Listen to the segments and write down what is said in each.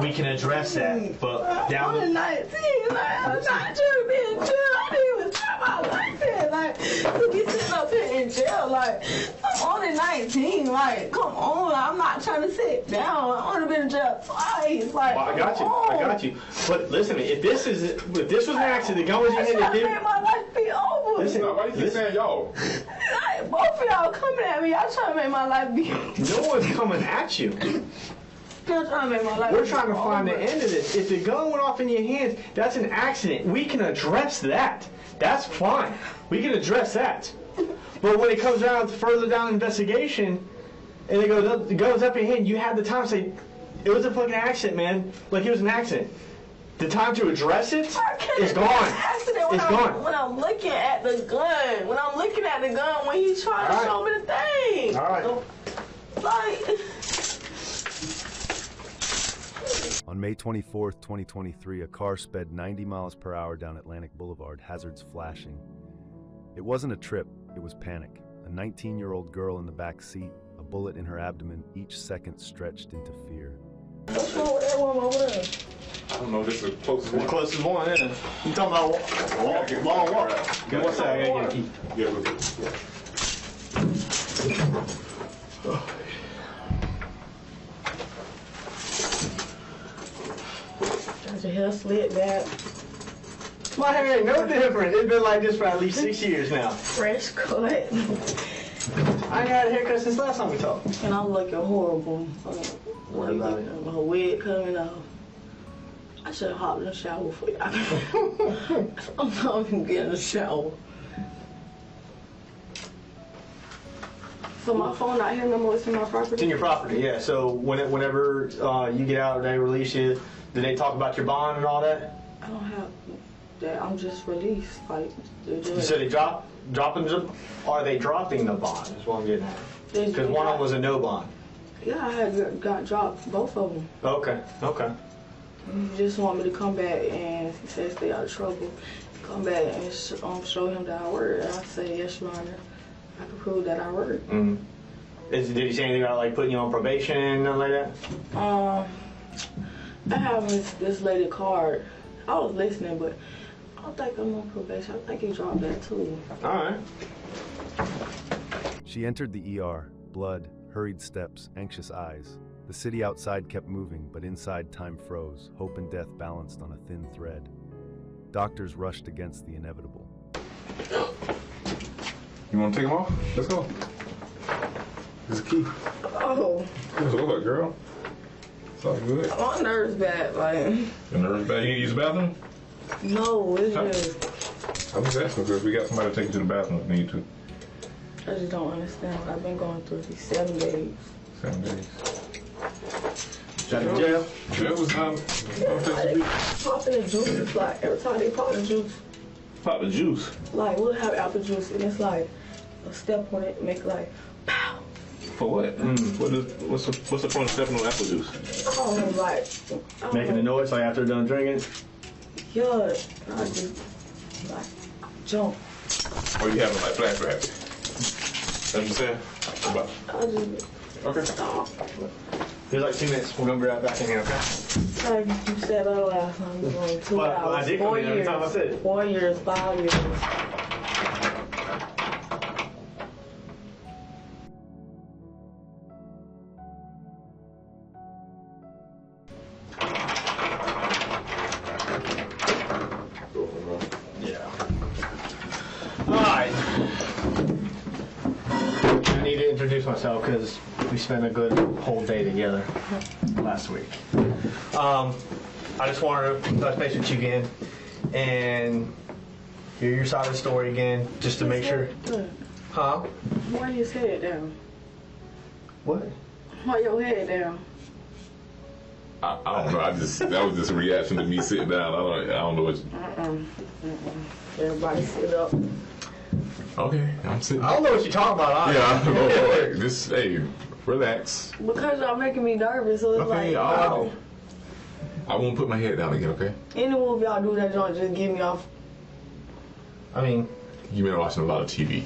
we can address that. But down I'm 19, like, I'm not trying to be in jail. I didn't even try my life in, like, to be sitting up here in jail, like, I'm only 19, like, come on, I'm not trying to sit down. I've only been in jail twice, like, well, I got you. But listen, if this was an accident, the gun was in your head, make my life be over. Listen, why you keep saying y'all? Like, both of y'all coming at me, y'all trying to make my life be over. No one's coming at you. Y'all trying to make my life We're be trying to find over. the end of this. If the gun went off in your hands, that's an accident. We can address that. That's fine. We can address that. But when it comes down to further down the investigation, and it goes up in your hand, you have the time to say, it was a fucking accident, man. Like, it was an accident. The time to address it is gone. It's gone. When I'm looking at the gun, when he tried to show me the thing. All right. Like. On May 24th, 2023, a car sped 90 miles per hour down Atlantic Boulevard, hazards flashing. It wasn't a trip, it was panic. A 19-year-old girl in the back seat, a bullet in her abdomen, each second stretched into fear. What's wrong with that one over there? I don't know, this is the closest one. The closest one, yeah. You talking about long walk? Give me one second, I gotta get a key. Yeah, we're good. Got your hair slicked back. My hair ain't no different. It's been like this for at least 6 years now. Fresh cut. I ain't had a haircut since last time we talked. And I'm looking horrible. What about it? My wig coming off. I should have hopped in the shower for you. I'm not even getting in the shower. So my phone not here no more, it's in my property? It's in your property, yeah. So whenever you get out or they release you, do they talk about your bond and all that? I don't have that. I'm just released. Like, You said they dropping the, are they dropping the bond is what I'm getting at. Because one of them was a no bond. Yeah, I had got dropped, both of them. Okay, okay. He just want me to come back and he said stay out of trouble. Come back and show him that I work. And I say, yes, Your Honor. I can prove that I work. Mm-hmm. Did he say anything about like putting you on probation and nothing like that? I have this lady card. I was listening, but I don't think I'm on probation. I think he dropped that too. All right. She entered the ER, blood, hurried steps, anxious eyes. The city outside kept moving, but inside time froze, hope and death balanced on a thin thread. Doctors rushed against the inevitable. You want to take them off? Let's go. There's a key. Oh. What's up, girl? It's all good. My nerves bad, like. Your nerves bad? You need to use the bathroom? No, it's Huh? just. I'm just asking because we got somebody to take you to the bathroom if you need to. I just don't understand what I've been going through these 7 days. 7 days. Got in jail? Jail was time. Popping the juice, like every time they pop the juice, Pop the juice. like we'll have apple juice and it's like a step on it, make like pow. For what? What's the point of stepping on apple juice? I don't know, like Making a noise like after they're done drinking? yeah, I just like jump. Or you having like flashbacks? That's what you said? About. I just Okay. stop. There's like 2 minutes. We're gonna be right back in here, okay? Like you said that last time, we're going 2 Well, hours, I did 4 come in every years, time I said it. 4 years, 5 years. Alright. I need to introduce myself because we spent a good whole day together last week. I just wanted to touch base with you again and hear your side of the story again just to make sure. Huh? Why your head down? What? Why your head down? I don't know. That was just a reaction to me sitting down. I don't know what. Everybody sit up. Okay, I'm sitting. I don't know what you're talking about, honestly. Yeah, I know. Like, just hey, relax. Because y'all making me nervous, so it's Okay, like, all wow. right. I won't put my head down again. Okay. Any move y'all do that joint just get me off. I mean, You've been watching a lot of TV.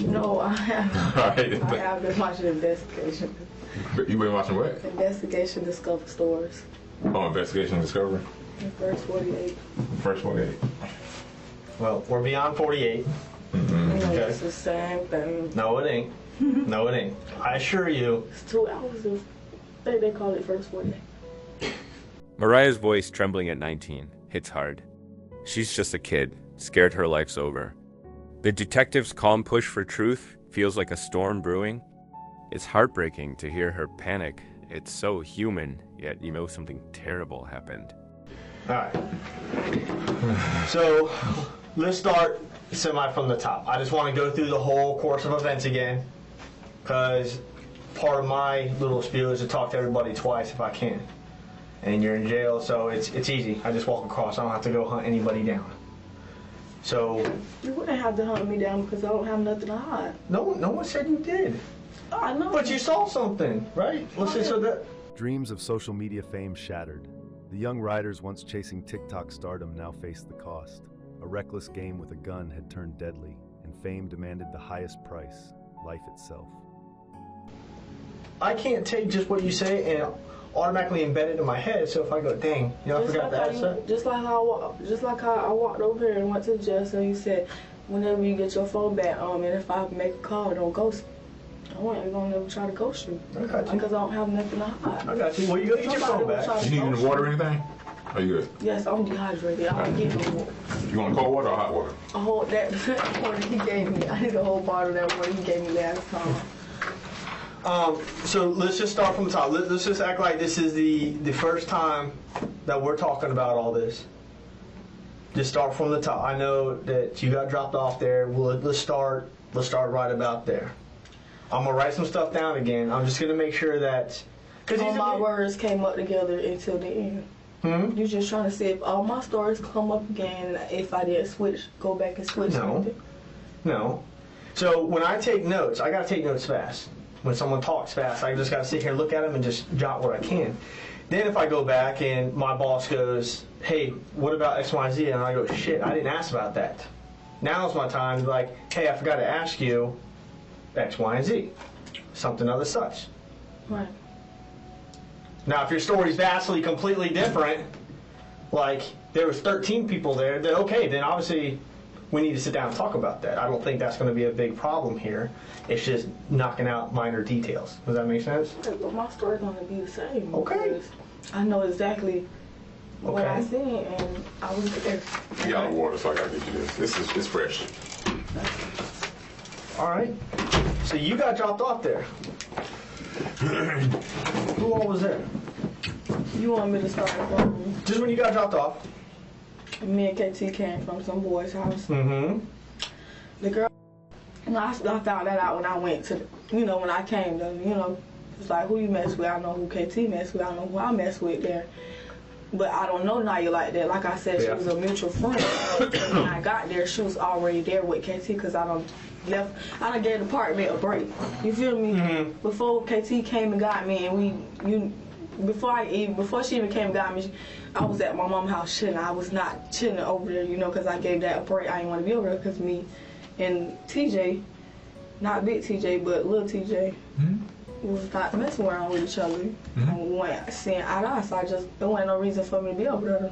No, I have. All right. I have been watching Investigation. You been watching what? Investigation Discover Stories. Oh, Investigation Discovery? First 48. First 48. Well, we're beyond 48. Mm-hmm. It's the same thing. No, it ain't. No, it ain't. I assure you. It's 2 hours of, they call it First 48. Mariah's voice, trembling at 19, hits hard. She's just a kid, scared her life's over. The detective's calm push for truth feels like a storm brewing. It's heartbreaking to hear her panic. It's so human, yet you know something terrible happened. All right. So let's start semi from the top. I just want to go through the whole course of events again, because part of my little spiel is to talk to everybody twice if I can. And you're in jail, so it's easy. I just walk across. I don't have to go hunt anybody down. So You wouldn't have to hunt me down because I don't have nothing to hide. no one said you did. I know. But you saw something, right? Let's say so that. Dreams of social media fame shattered. The young riders once chasing TikTok stardom now faced the cost. A reckless game with a gun had turned deadly, and fame demanded the highest price, life itself. I can't take just what you say and automatically embed it in my head. So if I go, dang, I forgot that. Just like how I walked over here and went to the jail. So you said, whenever you get your phone back, and if I make a call, don't ghost me. I ain't gonna never try to ghost you. I got you. Because I don't have nothing to hide. I got you. Well, you go get your phone back. You need any water or anything? Are you good? Yes, I'm dehydrated. I don't get no water. You want cold water or hot water? I hold that water he gave me. I need a whole bottle of that water he gave me last time. So let's just start from the top. Let's just act like this is the first time that we're talking about all this. Just start from the top. I know that you got dropped off there. Well, let's start right about there. I'm gonna write some stuff down again. I'm just gonna make sure that All my words came up together until the end. You're just trying to see if all my stories come up again. If I did go back and switch. No. So when I take notes, I gotta take notes fast. When someone talks fast, I just gotta sit here and look at them and just jot what I can. Then if I go back and my boss goes, hey, what about X, Y, Z? And I go, shit, I didn't ask about that. Now's my time to be like, hey, I forgot to ask you X, Y, and Z. Something other such. Right. Now, if your story's vastly, completely different, like there was 13 people there, then okay, then obviously we need to sit down and talk about that. I don't think that's going to be a big problem here. It's just knocking out minor details. Does that make sense? But my story's going to be the same. Okay. I know exactly what I seen, and I was there. You got water, so I gotta get you this. It's fresh. All right. So you got dropped off there. Who all was there? You want me to start from? Just when you got dropped off. Me and KT came from some boy's house. Mm-hmm. The girl, I found that out when I went to, when I came to, it's like who you mess with. I know who KT mess with. I know who I mess with there. But I don't know Naya like that. Like I said, she was a mutual friend. And when I got there, she was already there with KT because I done gave the apartment a break. You feel me? Mm-hmm. Before KT came and got me, and before she even came and got me, I was at my mom's house chilling. I was not chilling over there, because I gave that a break. I didn't want to be over there because me and TJ, not big TJ, but little TJ, was not messing around with each other. And we weren't seeing eye to eye, so there wasn't no reason for me to be over there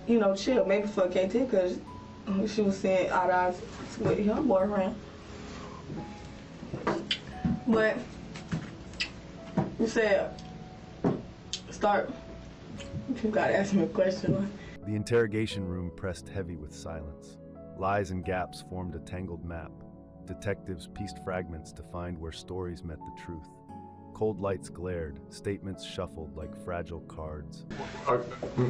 to, chill. Maybe for KT because she was seeing eye to eye with her boyfriend. But you said, you gotta ask me a question. The interrogation room pressed heavy with silence. Lies and gaps formed a tangled map. Detectives pieced fragments to find where stories met the truth. Cold lights glared, statements shuffled like fragile cards.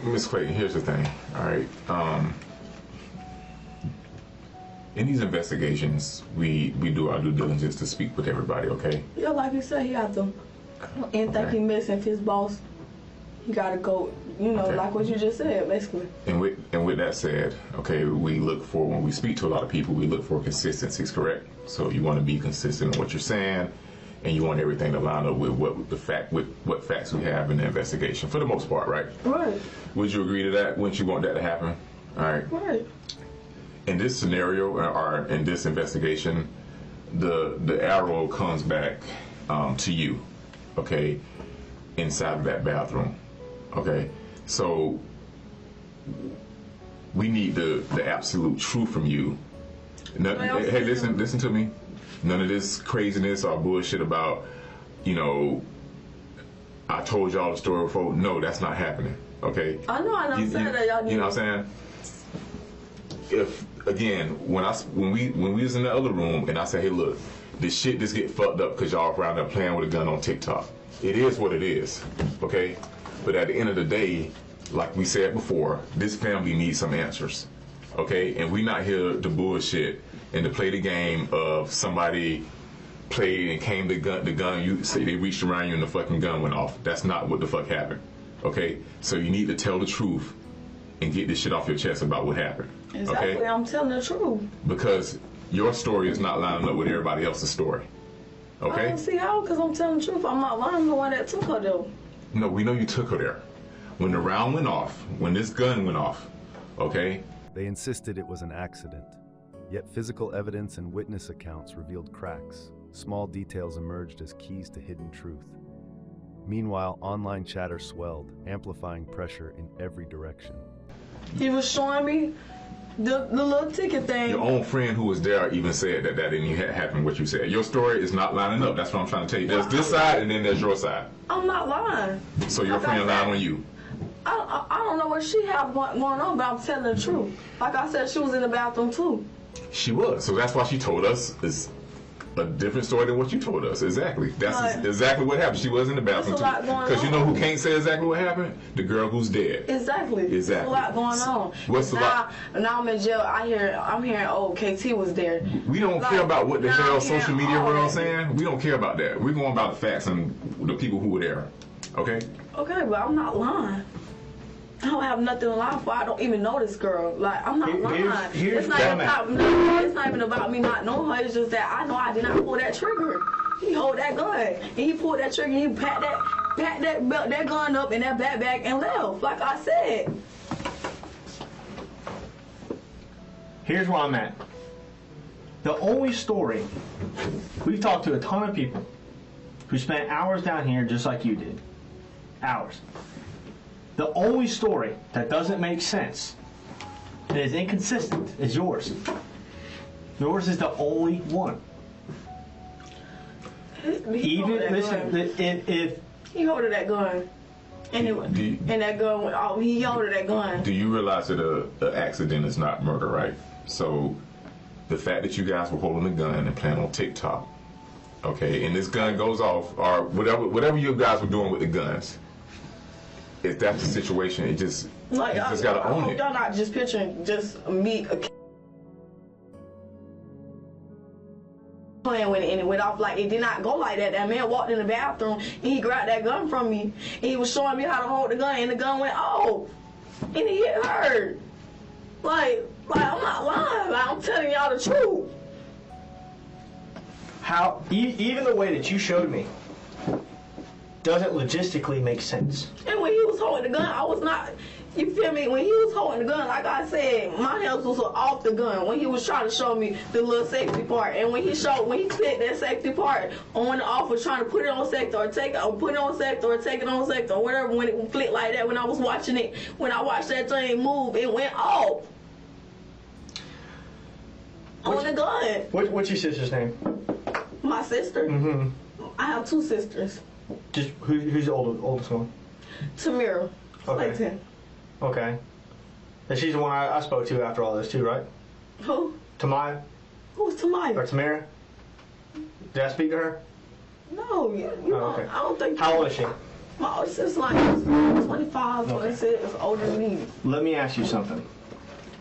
Miss Clayton, here's the thing, all right? In these investigations, we do our due diligence to speak with everybody, okay? Yeah, like you said, he had to, anything he missing his boss, he gotta go, like what you just said, basically. And with that said, okay, when we speak to a lot of people, we look for consistencies, correct? So you want to be consistent in what you're saying, and you want everything to line up with what facts we have in the investigation, for the most part, right? Right. Would you agree to that? Wouldn't you want that to happen? All right. Right. In this scenario, or in this investigation, the arrow comes back to you. okay, inside of that bathroom, okay? So we need the absolute truth from you. Hey, listen to me. None of this craziness or bullshit about, you know, I told y'all the story before. No, that's not happening, okay? I know that y'all You know what I'm saying? If, again, when we was in the other room and I said, hey, look, this shit just get fucked up because y'all around there playing with a gun on TikTok. It is what it is, okay? But at the end of the day, like we said before, this family needs some answers, okay? And we not here to bullshit and to play the game of somebody played and came the gun, you say they reached around you and the fucking gun went off. That's not what the fuck happened, okay? So you need to tell the truth and get this shit off your chest about what happened, exactly, okay? I'm telling the truth. Because your story is not lining up with everybody else's story, okay? I don't see how, because I'm telling the truth. I'm not lying. I'm the one that took her, though. No, we know you took her there. When the round went off, when this gun went off, okay? They insisted it was an accident, yet physical evidence and witness accounts revealed cracks. Small details emerged as keys to hidden truth. Meanwhile, online chatter swelled, amplifying pressure in every direction. He was showing me the little ticket thing. Your own friend who was there even said that didn't happen, what you said. Your story is not lining up. That's what I'm trying to tell you. There's this side and then there's your side. I'm not lying. So your friend lied on you. I don't know what she have going on, but I'm telling the truth. Like I said, she was in the bathroom too. She was. So that's why she told us it's a different story than what you told us. Exactly. That's exactly what happened. She was in the bathroom too. Because you know who can't say exactly what happened? The girl who's dead. Exactly. There's a lot going on. What's the lot? Now I'm in jail. I'm hearing, oh, KT was there. We don't care about what the hell social media world saying. We don't care about that. We're going about the facts and the people who were there. Okay? Okay, but I'm not lying. I don't have nothing to lie for. I don't even know this girl. Like, I'm not lying. It's not even about me not knowing her. It's just that I know I did not pull that trigger. He hold that gun. And he pulled that trigger and he packed that gun up in that backpack and left. Like I said. Here's where I'm at. The only story, we've talked to a ton of people who spent hours down here just like you did. Hours. The only story that doesn't make sense and is inconsistent is yours. Yours is the only one. If he holded that gun, and that gun went off, he holded that gun. Do you realize that an accident is not murder, right? So the fact that you guys were holding a gun and playing on TikTok, okay, and this gun goes off, or whatever you guys were doing with the guns. If that's the situation, you just gotta own it. Y'all not just picturing just me playing with it and it went off. Like, it did not go like that. That man walked in the bathroom and he grabbed that gun from me and he was showing me how to hold the gun and the gun went off and it hit her. Like I'm not lying. Like, I'm telling y'all the truth. How even the way that you showed me doesn't logistically make sense. And when he was holding the gun, I was not, you feel me? When he was holding the gun, like I said, my hands was off the gun. When he was trying to show me the little safety part, and when he clicked that safety part on the off, was trying to put it on sector or take it, or put it on sector or take it on sector or whatever. When it flicked like that, when I was watching it, when I watched that thing move, it went off on the gun. What's your sister's name? My sister. Mm-hmm. I have two sisters. Just who's the oldest one? Tamira. Okay. Clayton. Okay. And she's the one I spoke to after all this too, right? Who? Tamaya? Who's Tamaya? Or Tamira? Did I speak to her? No, okay. I don't think. How old is she? My oldest is like 25, 26, older than me. Let me ask you something.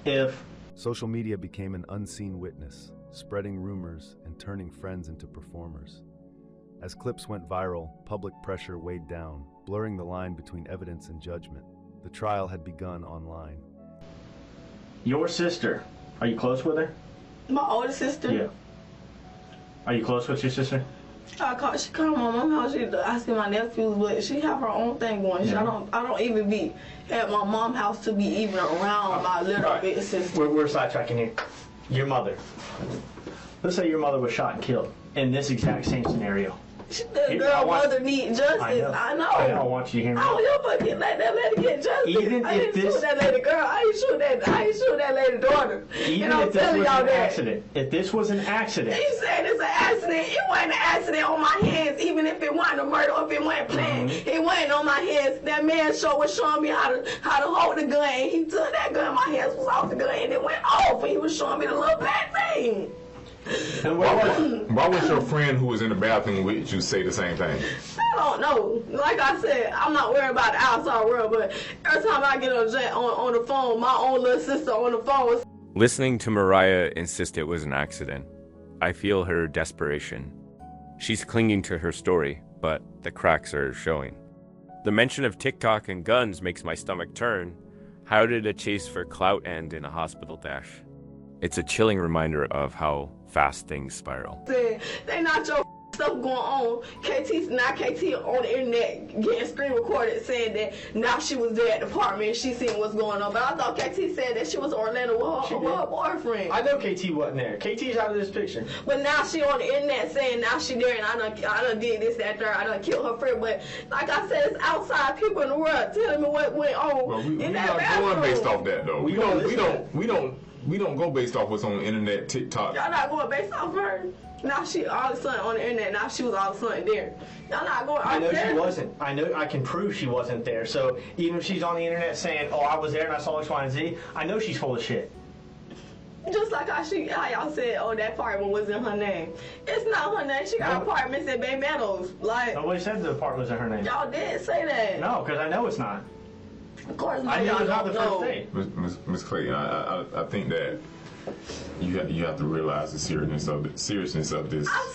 If social media became an unseen witness, spreading rumors and turning friends into performers. As clips went viral, public pressure weighed down, blurring the line between evidence and judgment. The trial had begun online. Your sister, are you close with her? My older sister? Yeah. Are you close with your sister? She called my mom house. I see my nephews, but she have her own thing going. Yeah. I don't even be at my mom's house to be even around my little bit sister. We're sidetracking here. Your mother. Let's say your mother was shot and killed in this exact same scenario. The girl mother need justice. I know. I don't want you to hear me. I don't fucking let that lady get justice. Even I if didn't this shoot that lady girl. I ain't shoot that lady daughter. Even if this was an accident. If this was an accident. You said it's an accident. It wasn't an accident on my hands. Even if it wasn't a murder or if it wasn't planned, it wasn't on my hands. That man was showing me how to hold the gun, and he took that gun. My hands was off the gun, and it went off. And he was showing me the little black thing. And why was your friend who was in the bathroom with you say the same thing? I don't know. Like I said, I'm not worried about the outside world, but every time I get on the phone, my own little sister on the phone. Listening to Mariah insist it was an accident, I feel her desperation. She's clinging to her story, but the cracks are showing. The mention of TikTok and guns makes my stomach turn. How did a chase for clout end in a hospital dash? It's a chilling reminder of how fast things spiral. They not your stuff going on. KT on the internet getting screen recorded saying that now she was there at the apartment and she seen what's going on. But I thought KT said that she was in Orlando with her boyfriend. I know KT wasn't there. KT's out of this picture. But now she on the internet saying now she there and I done did this, that, third. I done killed her friend. But like I said, it's outside people in the world telling me what went on. Well, we're not going based off that though. We don't go based off what's on the internet, TikTok. Y'all not going based off her? Now she all of a sudden on the internet. Now she was all of a sudden there. Y'all not going. I know she wasn't. I can prove she wasn't there. So even if she's on the internet saying, "Oh, I was there and I saw X, Y, and Z," I know she's full of shit. Just like how y'all said, "Oh, that apartment was in her name." It's not her name. She got apartments in Bay Meadows. Like nobody said the apartment was in her name. Y'all did say that. No, because I know it's not. Of course, I know it's not the first thing. Miss Clayton, I think that you have to realize the seriousness of this. I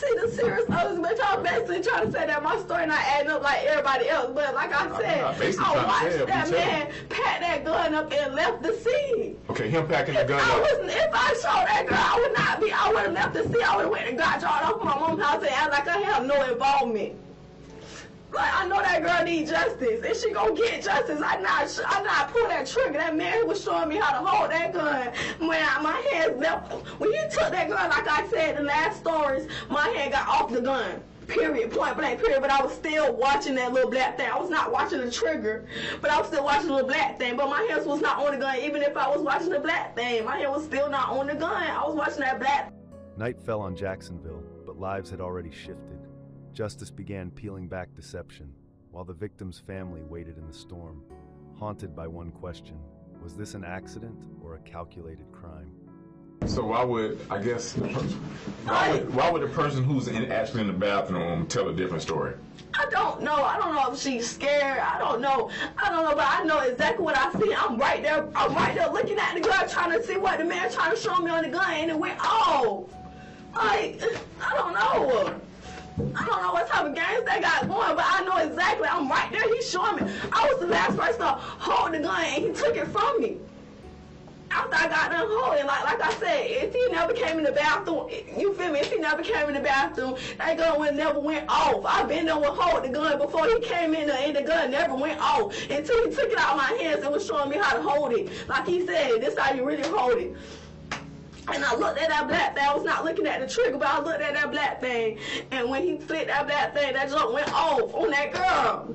see the seriousness of this, but y'all basically trying to say that my story not adding up like everybody else. But like I said, I watched that man pack that gun up and left the scene. Okay, him packing the gun up. If I saw that girl, I would have left the scene. I would have went and got y'all off my mom's house and act like I have no involvement. Like, I know that girl needs justice, and she gonna get justice. I not pull that trigger. That man was showing me how to hold that gun. When my hands left, when he took that gun, like I said in the last stories, my hand got off the gun. Period, point blank, period. But I was still watching that little black thing. I was not watching the trigger, but I was still watching the little black thing. But my hands was not on the gun. Even if I was watching the black thing, my hand was still not on the gun. I was watching that black. Night fell on Jacksonville, but lives had already shifted. Justice began peeling back deception, while the victim's family waited in the storm, haunted by one question: was this an accident or a calculated crime? So why would the person who's actually in the bathroom tell a different story? I don't know. I don't know if she's scared. I don't know. But I know exactly what I see. I'm right there looking at the gun, trying to see what the man trying to show me on the gun, and it went off. Like, I don't know. I don't know what type of games they got going, but I know exactly. I'm right there. He's showing me. I was the last person to hold the gun, and he took it from me. After I got done holding, like I said, if he never came in the bathroom, you feel me? If he never came in the bathroom, that gun never went off. I've been there with hold the gun before he came in there, and the gun never went off until he took it out of my hands and was showing me how to hold it. Like he said, this is how you really hold it. And I looked at that black thing. I was not looking at the trigger, but I looked at that black thing. And when he flicked that black thing, that jump went off on that girl.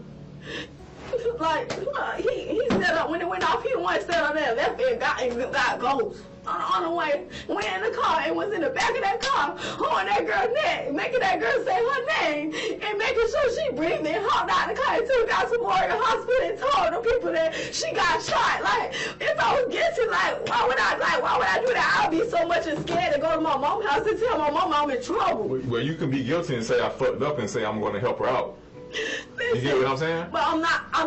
Like, he set up, when it went off, he went set up there, left and got ghost. On the way, went in the car and was in the back of that car, holding that girl's neck, making that girl say her name, and making sure she breathed and hopped out the car and took her to Memorial Hospital and told the people that she got shot. Like, if I was guilty, why would I do that? I'd be so much scared to go to my mom's house and tell my mom I'm in trouble. Well, you can be guilty and say I fucked up and say I'm going to help her out. Listen, you get what I'm saying? But I'm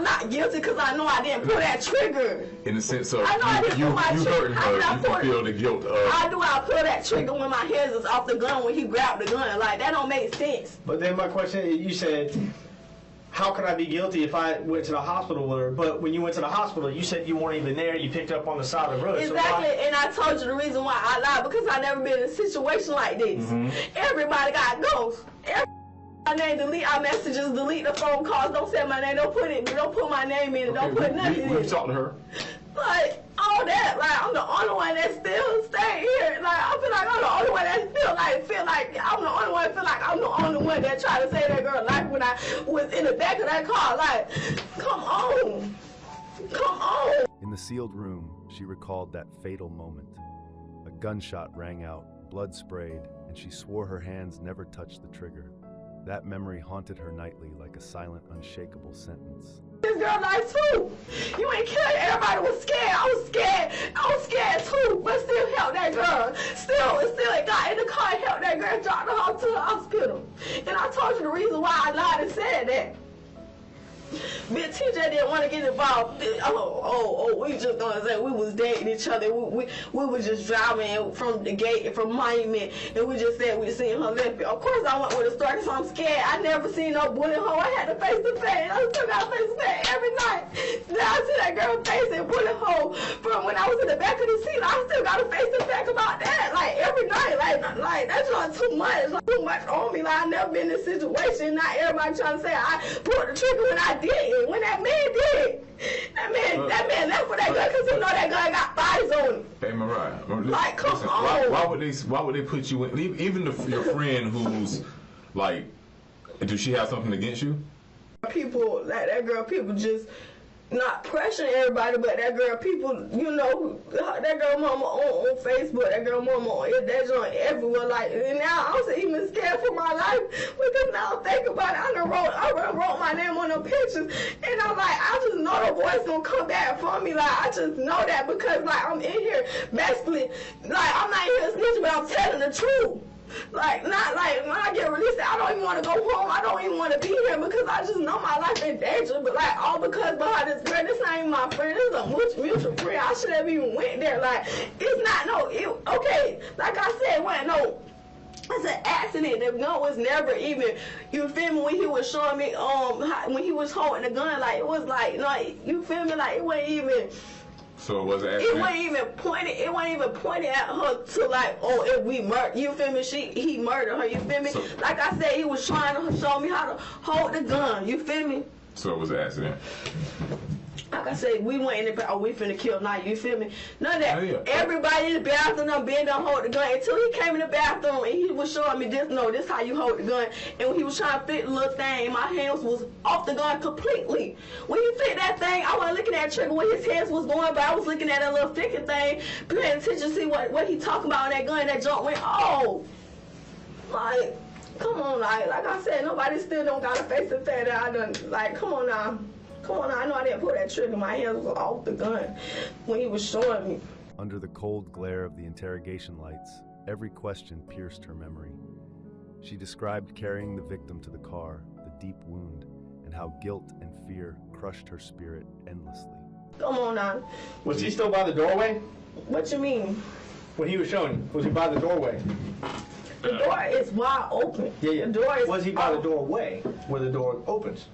not guilty because I know I didn't pull that trigger. In the sense of you hurting her, you can feel the guilt of. I pull that trigger when my hands is off the gun when he grabbed the gun. Like, that don't make sense. But then my question, you said, how could I be guilty if I went to the hospital with her? But when you went to the hospital, you said you weren't even there. You picked up on the side of the road. Exactly, So and I told you the reason why I lied, because I never been in a situation like this. Mm-hmm. Everybody got ghosts. My name, delete our messages, delete the phone calls, don't say my name, don't put my name in it, don't put nothing in it. We've talked to her. Like, all know that. Like, I'm the only one that still stay here. Like, I feel like I'm the only one that feel like I'm the only one I'm the only one that tried to save that girl's life when I was in the back of that car. Like, come on. Come on. In the sealed room, she recalled that fatal moment. A gunshot rang out, blood sprayed, and she swore her hands never touched the trigger. That memory haunted her nightly like a silent, unshakable sentence. This girl life too. You ain't killing. Everybody was scared. I was scared. I was scared too, but still helped that girl. Still got in the car and helped that girl, dropped her off to the hospital. And I told you the reason why I lied and said that. Bitch, TJ didn't want to get involved. We just gonna say we was dating each other. We was just driving from the gate from Miami, and we just said we seen her left. Of course, I went with a story because I'm scared. I never seen no bullet hole. I had to face to face. I still got face to face every night. Now I see that girl face and bullet hole from when I was in the back of the seat. I still got to face to face about that. Like every night, like that's not too much. Like, too much on me. Like I never been in this situation. Not everybody trying to say I pulled the trigger when I did it. When that man did it. That man left for that gun because he know that gun got bodies on it. Hey, Mariah. Like, come on. Why would they put you in? Even your friend who's like, does she have something against you? People like that girl. People just not pressuring everybody, but that girl. People, you know, that girl mama on Facebook. That girl mama on that joint everywhere. Like, and now I'm even scared for my life because now I think about it. I done wrote my name on the pictures, and I'm like, I just know the boy's gonna come back for me. Like, I just know that because like I'm in here basically, like I'm not here snitching, but I'm telling the truth. Like, not like when I get released, I don't even want to go home. I don't even want to be here because I just know my life in danger. But like, all because behind this girl, this not even my friend. This is a mutual friend. I should have even went there. Like, it's not okay. Like I said, it's an accident. The gun was never even, you feel me, when he was showing me, when he was holding the gun, like, it was like, you feel me, like, it wasn't even. So it was an accident? It wasn't even pointed at her to like, if we murder, you feel me, he murdered her, you feel me? So, like I said, he was trying to show me how to hold the gun, you feel me? So it was an accident? Like I said, we went in the we finna kill now, you feel me? None of that. Yeah. Everybody in the bathroom done been done hold the gun until he came in the bathroom and he was showing me this how you hold the gun. And when he was trying to fit the little thing, my hands was off the gun completely. When he fit that thing, I wasn't looking at the trigger where his hands was going, but I was looking at that little thicker thing, paying attention to see what he talking about on that gun, and that jump went, like, come on, like I said, nobody still don't got a face to face that I done, like, come on now. Come on, I know I didn't pull that trigger. My hands was off the gun when he was showing me. Under the cold glare of the interrogation lights, every question pierced her memory. She described carrying the victim to the car, the deep wound, and how guilt and fear crushed her spirit endlessly. Come on now. Was he still by the doorway? What you mean? When he was showing you, was he by the doorway? The door is wide open. Yeah. The door is. Was he by the doorway where the door opens?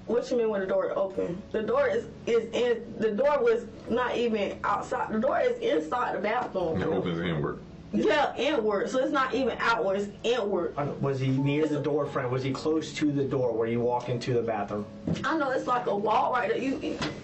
What you mean when the door open? The door is in. The door was not even outside. The door is inside the bathroom. It opens inward. Yeah, inward. So it's not even outward. It's inward. Was he near the door frame? Was he close to the door where you walk into the bathroom? I know it's like a wall right there.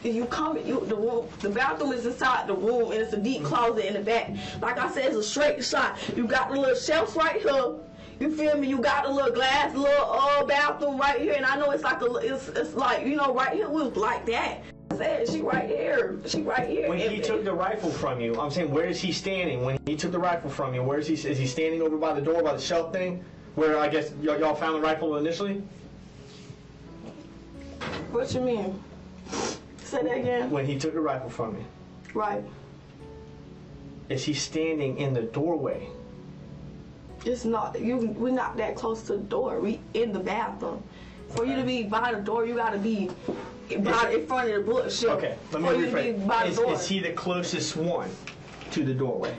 You come in the room. The bathroom is inside the room, and it's a deep closet in the back. Like I said, it's a straight shot. You got the little shelves right here. You feel me? You got the little glass, little bathroom right here, and I know it's like it's like, you know, right here was like that. I said she right here. She right here. When he took the rifle from you, I'm saying, where is he standing? When he took the rifle from you, where is he? Is he standing over by the door, by the shelf thing, where I guess y'all found the rifle initially? What you mean? Say that again. When he took the rifle from you. Right. Is he standing in the doorway? It's not. We're not that close to the door. We in the bathroom. For you to be by the door, you gotta be in front of the bookshelf. Okay, let me rephrase. Is he the closest one to the doorway?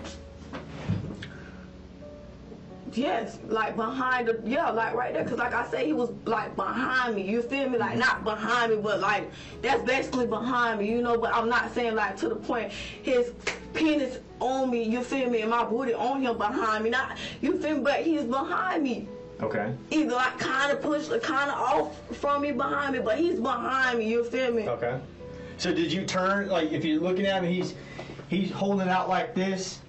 Yes, like behind like right there. Cause like I said, he was like behind me. You feel me? Like not behind me, but like that's basically behind me. You know, but I'm not saying like to the point his penis on me. You feel me? And my booty on him behind me. Not you feel me? But he's behind me. Okay. Either like kind of pushed or kind of off from me behind me, but he's behind me. You feel me? Okay. So did you turn, like if you're looking at him, he's holding it out like this.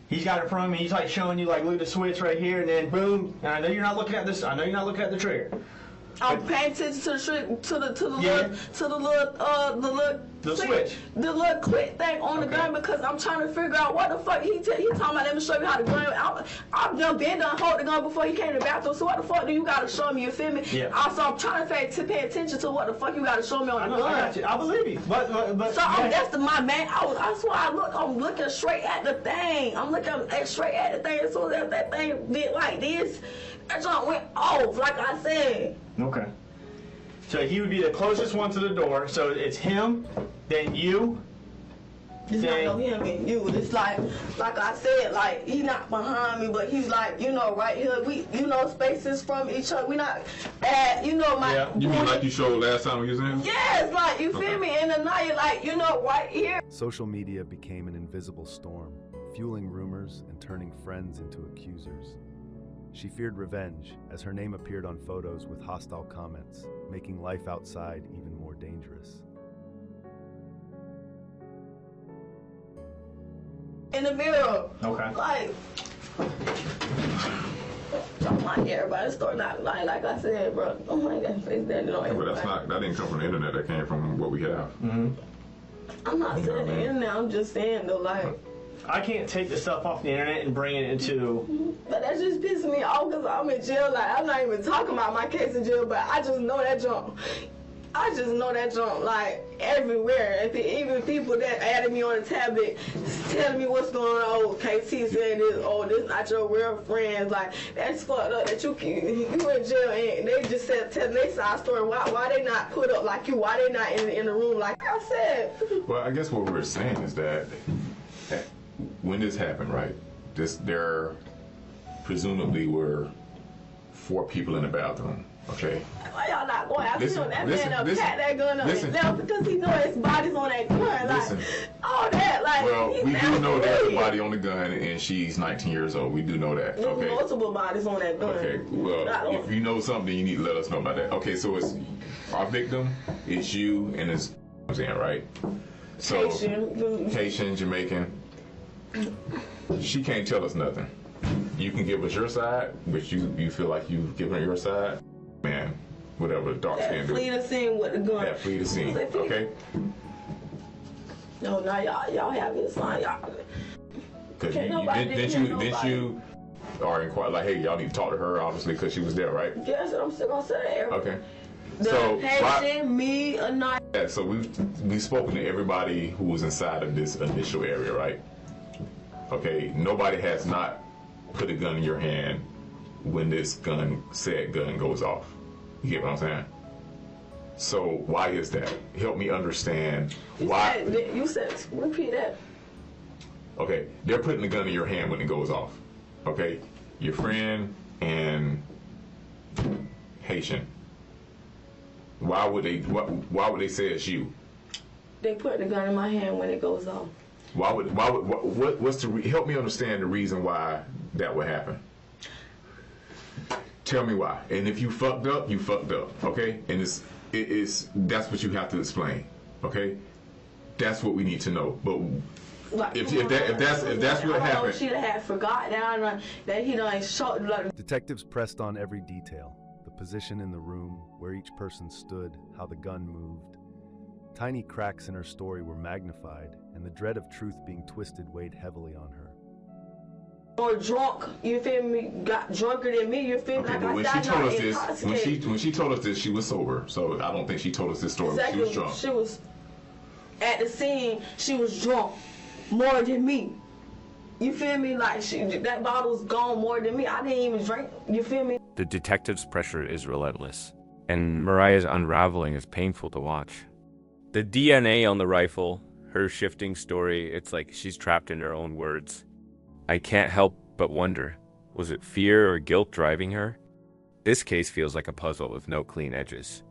He's got it from me. He's like showing you, like, look at the switch right here, and then boom. And I know you're not looking at this. I know you're not looking at the trigger. I'm paying attention to the switch. The little click thing on the gun, because I'm trying to figure out what the fuck he talking about. Let me show you how the gun. I've been done hold the gun before he came to the bathroom. So what the fuck do you gotta show me? You feel me? Yeah. Also, I'm trying to pay attention to what the fuck you gotta show me on the gun. I got you. I believe you. But so that's my man. I swear I'm looking straight at the thing. I'm looking straight at the thing. So that thing did like this, that joint went off. Like I said. Okay. So he would be the closest one to the door. So it's him, then you. It's not no him and you. It's like I said, like, he not behind me, but he's like, you know, right here. We, you know, spaces from each other. We not at, you know, my. Yeah. You mean like you showed last time we was in? Yes, like, you feel me? And then now you're like, you know, right here. Social media became an invisible storm, fueling rumors and turning friends into accusers. She feared revenge, as her name appeared on photos with hostile comments, making life outside even more dangerous. In the mirror. Okay. Like, don't like everybody's story, not like I said, bro. Don't like that face that no. Yeah, but that didn't come from the internet. That came from what we have. Mm-hmm. I'm not saying the internet. I'm just saying though, like. I can't take the stuff off the internet and bring it into. But that just pisses me off because I'm in jail. Like, I'm not even talking about my case in jail, but I just know that junk. Like, everywhere. Even people that added me on the tablet telling me what's going on. Oh, KT said this. Oh, this not your real friends. Like, that's fucked up that you in jail and they just telling their side story. Why they not put up like you? Why they not in the room like I said? Well, I guess what we're saying is that when this happened, right? There presumably were 4 people in the bathroom. Okay. Why y'all not going after him? That man up packed that gun up and left because he know his body's on that gun. Like, all that. Like, well, we do know there's a body on the gun and she's 19 years old. We do know that. There's Okay. multiple bodies on that gun. Okay. Well, if you know something, you need to let us know about that. Okay. So it's our victim, it's you, and it's in, right? So Haitian, Jamaican. She can't tell us nothing. You can give us your side, which you feel like you've given her your side. Man, whatever, dark skin. Flee the scene with the gun. Yeah, flee the scene. Okay. No, y'all have this line, y'all. Because you are inquiring, like, hey, y'all need to talk to her, obviously, because she was there, right? Yes, I'm still gonna say that. Okay. The patient, me, a night. Yeah, so we've spoken to everybody who was inside of this initial area, right? Okay, nobody has not put a gun in your hand when this said gun goes off. You get what I'm saying? So why is that? Help me understand why. You said, repeat that. Okay, they're putting the gun in your hand when it goes off. Okay, your friend and Haitian. Why would they say it's you? They put the gun in my hand when it goes off. Help me understand the reason why that would happen. Tell me why. And if you fucked up, you fucked up, okay? And that's what you have to explain, okay? That's what we need to know. But like, if that's what happened, she'd have forgot that he done shot. Like, detectives pressed on every detail: the position in the room, where each person stood, how the gun moved. Tiny cracks in her story were magnified, and the dread of truth being twisted weighed heavily on her. Or drunk, you feel me? Got drunker than me, you feel me? Okay, but when she told us this, she was sober. So I don't think she told us this story. Exactly. She was drunk. She was at the scene. She was drunk more than me. You feel me? Like that bottle's gone more than me. I didn't even drink. You feel me? The detective's pressure is relentless, and Mariah's unraveling is painful to watch. The DNA on the rifle, her shifting story, it's like she's trapped in her own words. I can't help but wonder, was it fear or guilt driving her? This case feels like a puzzle with no clean edges.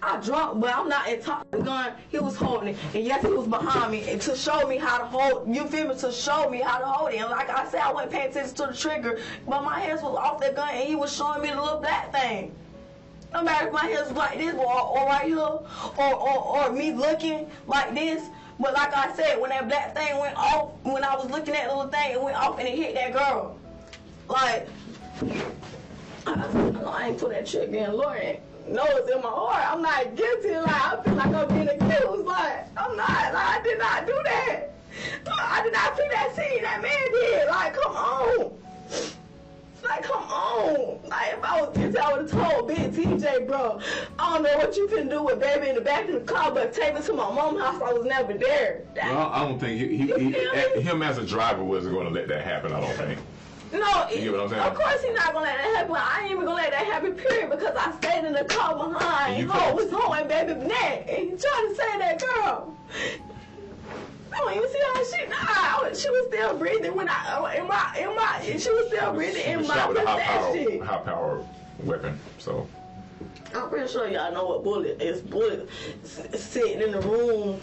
I drunk, but I'm not in top of the gun. He was holding it, and yes, he was behind me, and to show me how to hold. You feel me? To show me how to hold it. And like I said, I wasn't paying attention to the trigger, but my hands was off that gun, and he was showing me the little black thing. No matter if my hands was like this, or right here, or me looking like this, But like I said, when that black thing went off, when I was looking at the little thing, it went off and it hit that girl. Like, I ain't put that trigger in. Lord knows in my heart, I'm not guilty. Like, I feel like I'm being accused. Like, I'm not. Like, I did not do that. I did not see that scene that man did. Like, come on. Like, come on. Like, if I was guilty, I would have told Big TJ, bro, I don't know what you can do with baby in the back of the car, but take me to my mom's house. I was never there. Well, I don't think him as a driver wasn't going to let that happen, I don't think. No, you get what I'm saying? Of course he's not going to let that happen. I ain't even going to let that happen, period, because I stayed in the car behind. Was holding baby neck, and he tried to save that girl. I don't even see how she was still breathing when she was still breathing in my possession. High power weapon, so. I'm pretty sure y'all know what Bullet is. Bullet sitting in the room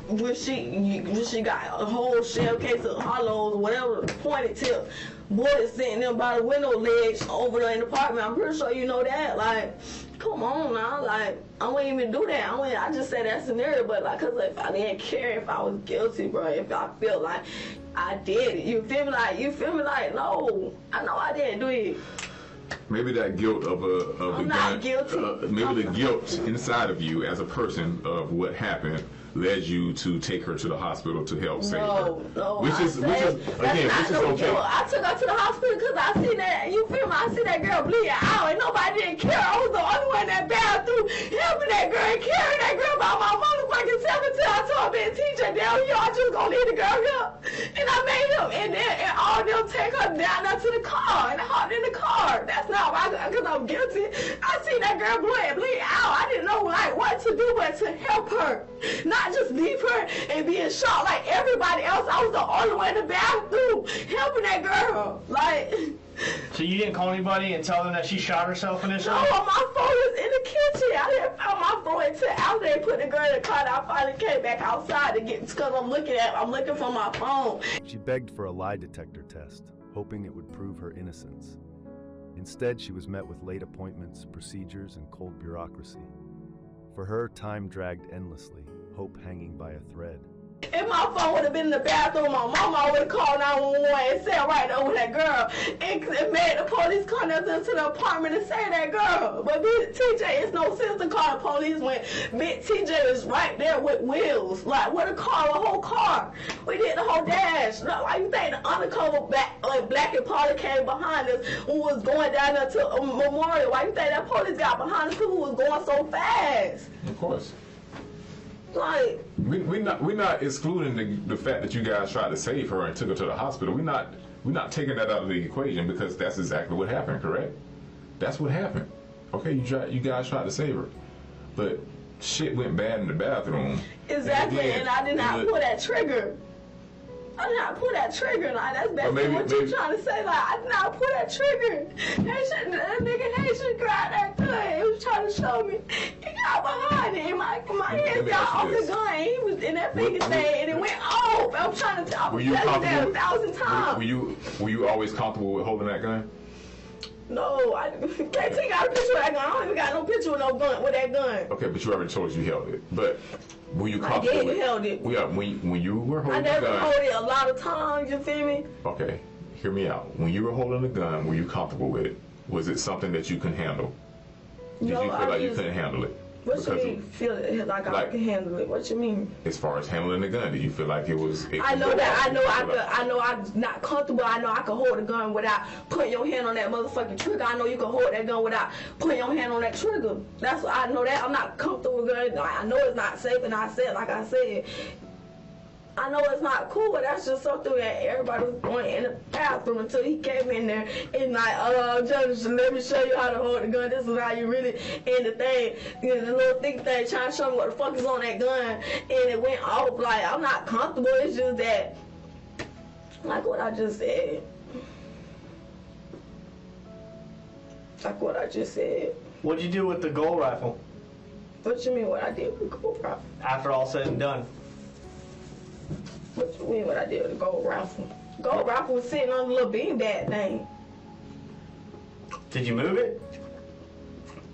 where she got a whole shell case of hollows, whatever, pointed tip. Bullet sitting there by the window ledge over there in the apartment. I'm pretty sure you know that. Like, come on now. Like, I wouldn't even do that. I just said that scenario, but like, cause if I didn't care if I was guilty, bro, if I felt like I did it, you feel me? Like, no, I know I didn't do it. Maybe that guilt of I'm not guilty. Maybe the guilt inside of you as a person of what happened led you to take her to the hospital to help save her. No, which is okay. I took her to the hospital because I seen that. You feel me? I see that girl bleeding out, and nobody didn't care. I was the only one in that bathroom helping that girl and carrying that girl by my motherfucking self until I told Big TJ, "Damn, y'all just gonna leave the girl here." And I made him, and all them take her down there to the car, and I hopped in the car. That's not why, because I'm guilty. I seen that girl bleed out. I didn't know like what to do but to help her, not just leave her and be in shock like everybody else. I was the only one in the bathroom helping that girl. Like. So you didn't call anybody and tell them that she shot herself initially? No, my phone was in the kitchen. I didn't find my phone until after they put the girl in the car. And I finally came back outside to get, because I'm looking for my phone. She begged for a lie detector test, hoping it would prove her innocence. Instead, she was met with late appointments, procedures, and cold bureaucracy. For her, time dragged endlessly, hope hanging by a thread. If my phone would have been in the bathroom, my mama would have called 911 and said right over that girl. It made the police come up to the apartment and say that girl. But Big TJ, it's no sense to call the police when Big TJ is right there with wheels. Like, what a whole car. We did the whole dash. Why you think the undercover Black and Polly came behind us when we was going down there to a memorial? Why you think that police got behind us because we was going so fast? Of course. Like, we're not excluding the fact that you guys tried to save her and took her to the hospital. We're not taking that out of the equation because that's exactly what happened. Correct? That's what happened. Okay, you guys tried to save her, but shit went bad in the bathroom. Exactly, and I did not pull that trigger. I did not pull that trigger. Like, that's basically what you're trying to say. Like, I did not pull that trigger. That nigga Haitian grabbed that gun. He was trying to show me. He got behind it. And my hands got off the gun. He was in that finger thing, and it went off. I'm trying to tell you that 1,000 times. Were you always comfortable with holding that gun? No, KT got a picture of that gun. I don't even got no picture with no gun with that gun. Okay, but you already told us you held it. But were you comfortable? I did held it. When you were holding the gun. I never hold it a lot of times. You feel me? Okay, hear me out. When you were holding the gun, were you comfortable with it? Was it something that you can handle? Did you feel like you couldn't handle it? What you mean? Feel like I can handle it? What you mean? As far as handling the gun, did you feel like it was? I know I'm not comfortable. I know I can hold the gun without putting your hand on that motherfucking trigger. I know you can hold that gun without putting your hand on that trigger. That's what I know. That I'm not comfortable with gun. I know it's not safe, and I said. I know it's not cool, but that's just something that everybody was going in the bathroom until he came in there and like, just let me show you how to hold the gun. This is how you really, and the thing, the little thick thing trying to show me what the fuck is on that gun, and it went off. Like, I'm not comfortable. It's just that, like what I just said. Like what I just said. What'd you do with the gold rifle? What you mean what I did with the gold rifle? After all said and done. What you mean what I did with the gold rifle? Gold rifle was sitting on the little beanbag thing. Did you move it?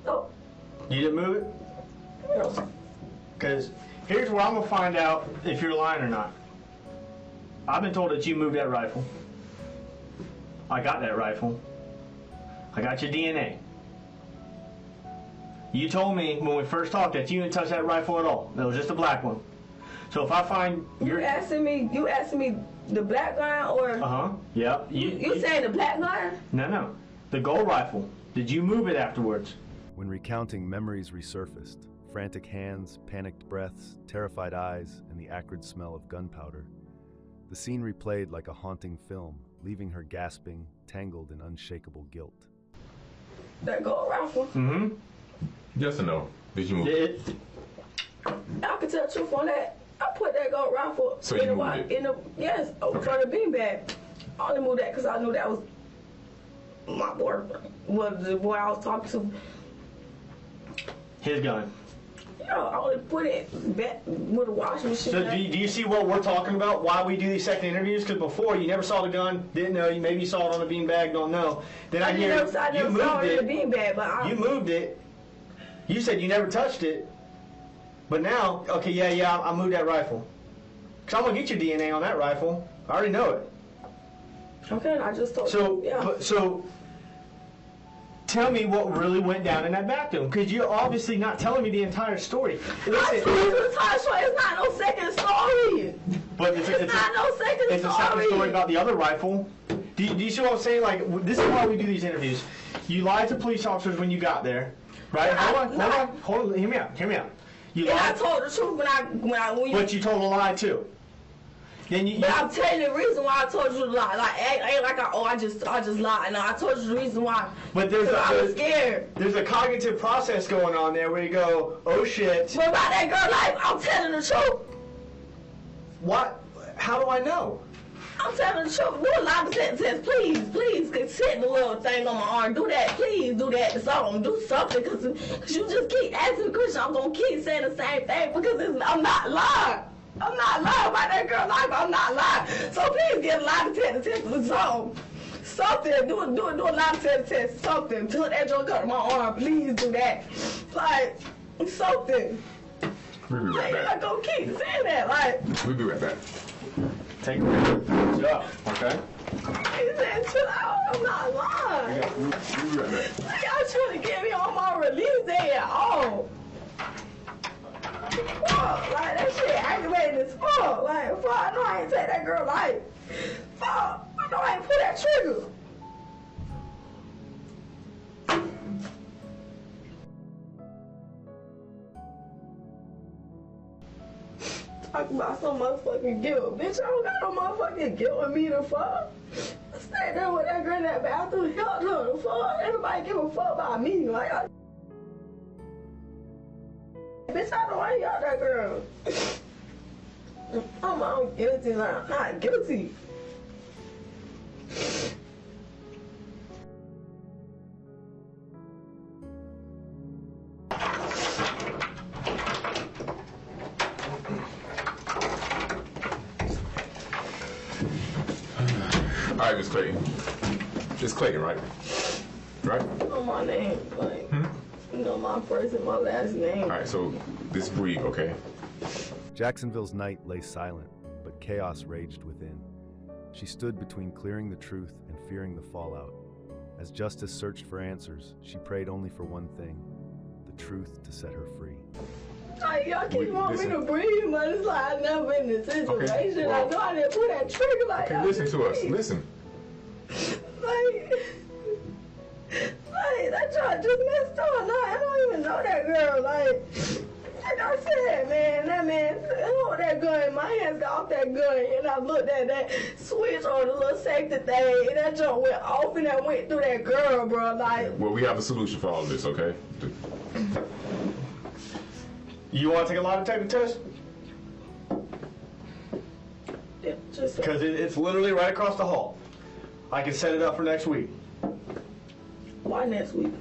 No. You didn't move it? No. Because Here's where I'm gonna find out if you're lying or not. I've been told that you moved that rifle. I got that rifle. I got your DNA. You told me when we first talked that you didn't touch that rifle at all. That was just a black one. So if I find You asking me the black gun or yeah. You saying the black gun? No. The gold rifle. Did you move it afterwards? When recounting, memories resurfaced. Frantic hands, panicked breaths, terrified eyes, and the acrid smell of gunpowder. The scene replayed like a haunting film, leaving her gasping, tangled in unshakable guilt. That gold rifle? Mm-hmm. Yes or no? Did you move it? I can tell the truth on that. I put that gold rifle So in you the moved it? yes, over front of the beanbag. I only moved that because I knew that was my boyfriend, was the boy I was talking to. His gun. I only put it back with a washing machine. So do you see what we're talking about? Why we do these second interviews? Because before you never saw the gun, didn't know. You maybe saw it on the beanbag, don't know. Then I hear never saw it in the beanbag, but you moved it. You said you never touched it. But now, okay, yeah, I moved that rifle. Because I'm going to get your DNA on that rifle. I already know it. Okay, I just told you. So, tell me what really went down in that bathroom. Because you're obviously not telling me the entire story. I told you the entire story. It's not no second story. But it's not no second story. It's a second story about the other rifle. Do you see what I'm saying? Like, this is why we do these interviews. You lied to police officers when you got there. Right? Hold on. Hear me out. I told the truth when you... But you told a lie too. Then but I'm telling you the reason why I told you to lie. Like, ain't like I just lied. No, I told you the reason why. But I was scared. There's a cognitive process going on there where you go, oh shit. But about that girl life, I'm telling the truth. What? How do I know? I'm telling the truth. Do a lie detector test, please. Sit the little thing on my arm. Do that, please. Do that. Do something, because you just keep asking the question. I'm gonna keep saying the same thing because I'm not lying. I'm not lying about that girl life. I'm not lying. So please get a lie detector test or something. Do a lie detector test. Something. Put that joke up my arm. Please do that. Like something. We'll be right back. I'm not gonna keep saying that. Like we'll be right back. Take a break. Chill out, okay? He said, chill out. I'm not lying. We'll be right back. Y'all trying to get me on my release day at all. Fuck, like that shit aggravating as fuck. Like, fuck, I know I ain't take that girl life. Fuck, I know I ain't pull that trigger. Talk about some motherfucking guilt. Bitch, I don't got no motherfucking guilt in me to fuck. I stayed there with that girl in that bathroom, helped her the fuck. Everybody give a fuck about me. Like, bitch, I know I ain't got that girl. I'm guilty, like, I'm not guilty. All right, Miss Clayton. It's Clayton, right? Right? You know my name, like, you know my first and my last name. All right, so this brief, okay? Jacksonville's night lay silent, but chaos raged within. She stood between clearing the truth and fearing the fallout. As justice searched for answers, she prayed only for one thing: the truth to set her free. Like, y'all keep wanting me to breathe, but it's like I never been in this situation. Okay, well, I know I didn't pull that trigger like that. Okay, listen to us. Listen. Like that joint just messed up. I don't even know that girl. Like I said, that man hold that gun. My hands got off that gun, and I looked at that switch on the little safety thing, and that joint went off, and that went through that girl, bro. Like, well, we have a solution for all of this, okay? You want to take a lie detector test? yeah, just Because it's literally right across the hall. I can set it up for next week. why next week?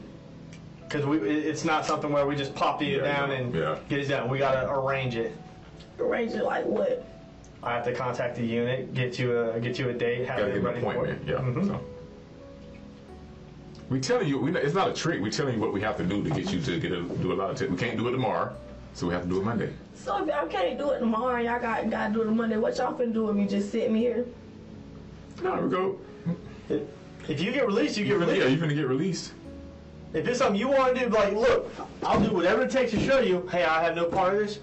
Because it's not something where we just pop you down and get it done. We got to arrange it. Arrange it like what? I have to contact the unit, get you a date, have Gotta it get ready an appointment, for it. So. We telling you, it's not a trick. We telling you what we have to do to get you to do a lot of tests. We can't do it tomorrow. So we have to do it Monday. So if y'all can't do it tomorrow, y'all gotta do it Monday, what y'all finna do with me? Just sit me here? No, we go. If you get released, you get released. Yeah, you're gonna get released. If it's something you want to do, like, look, I'll do whatever it takes to show you, hey, I have no part of this.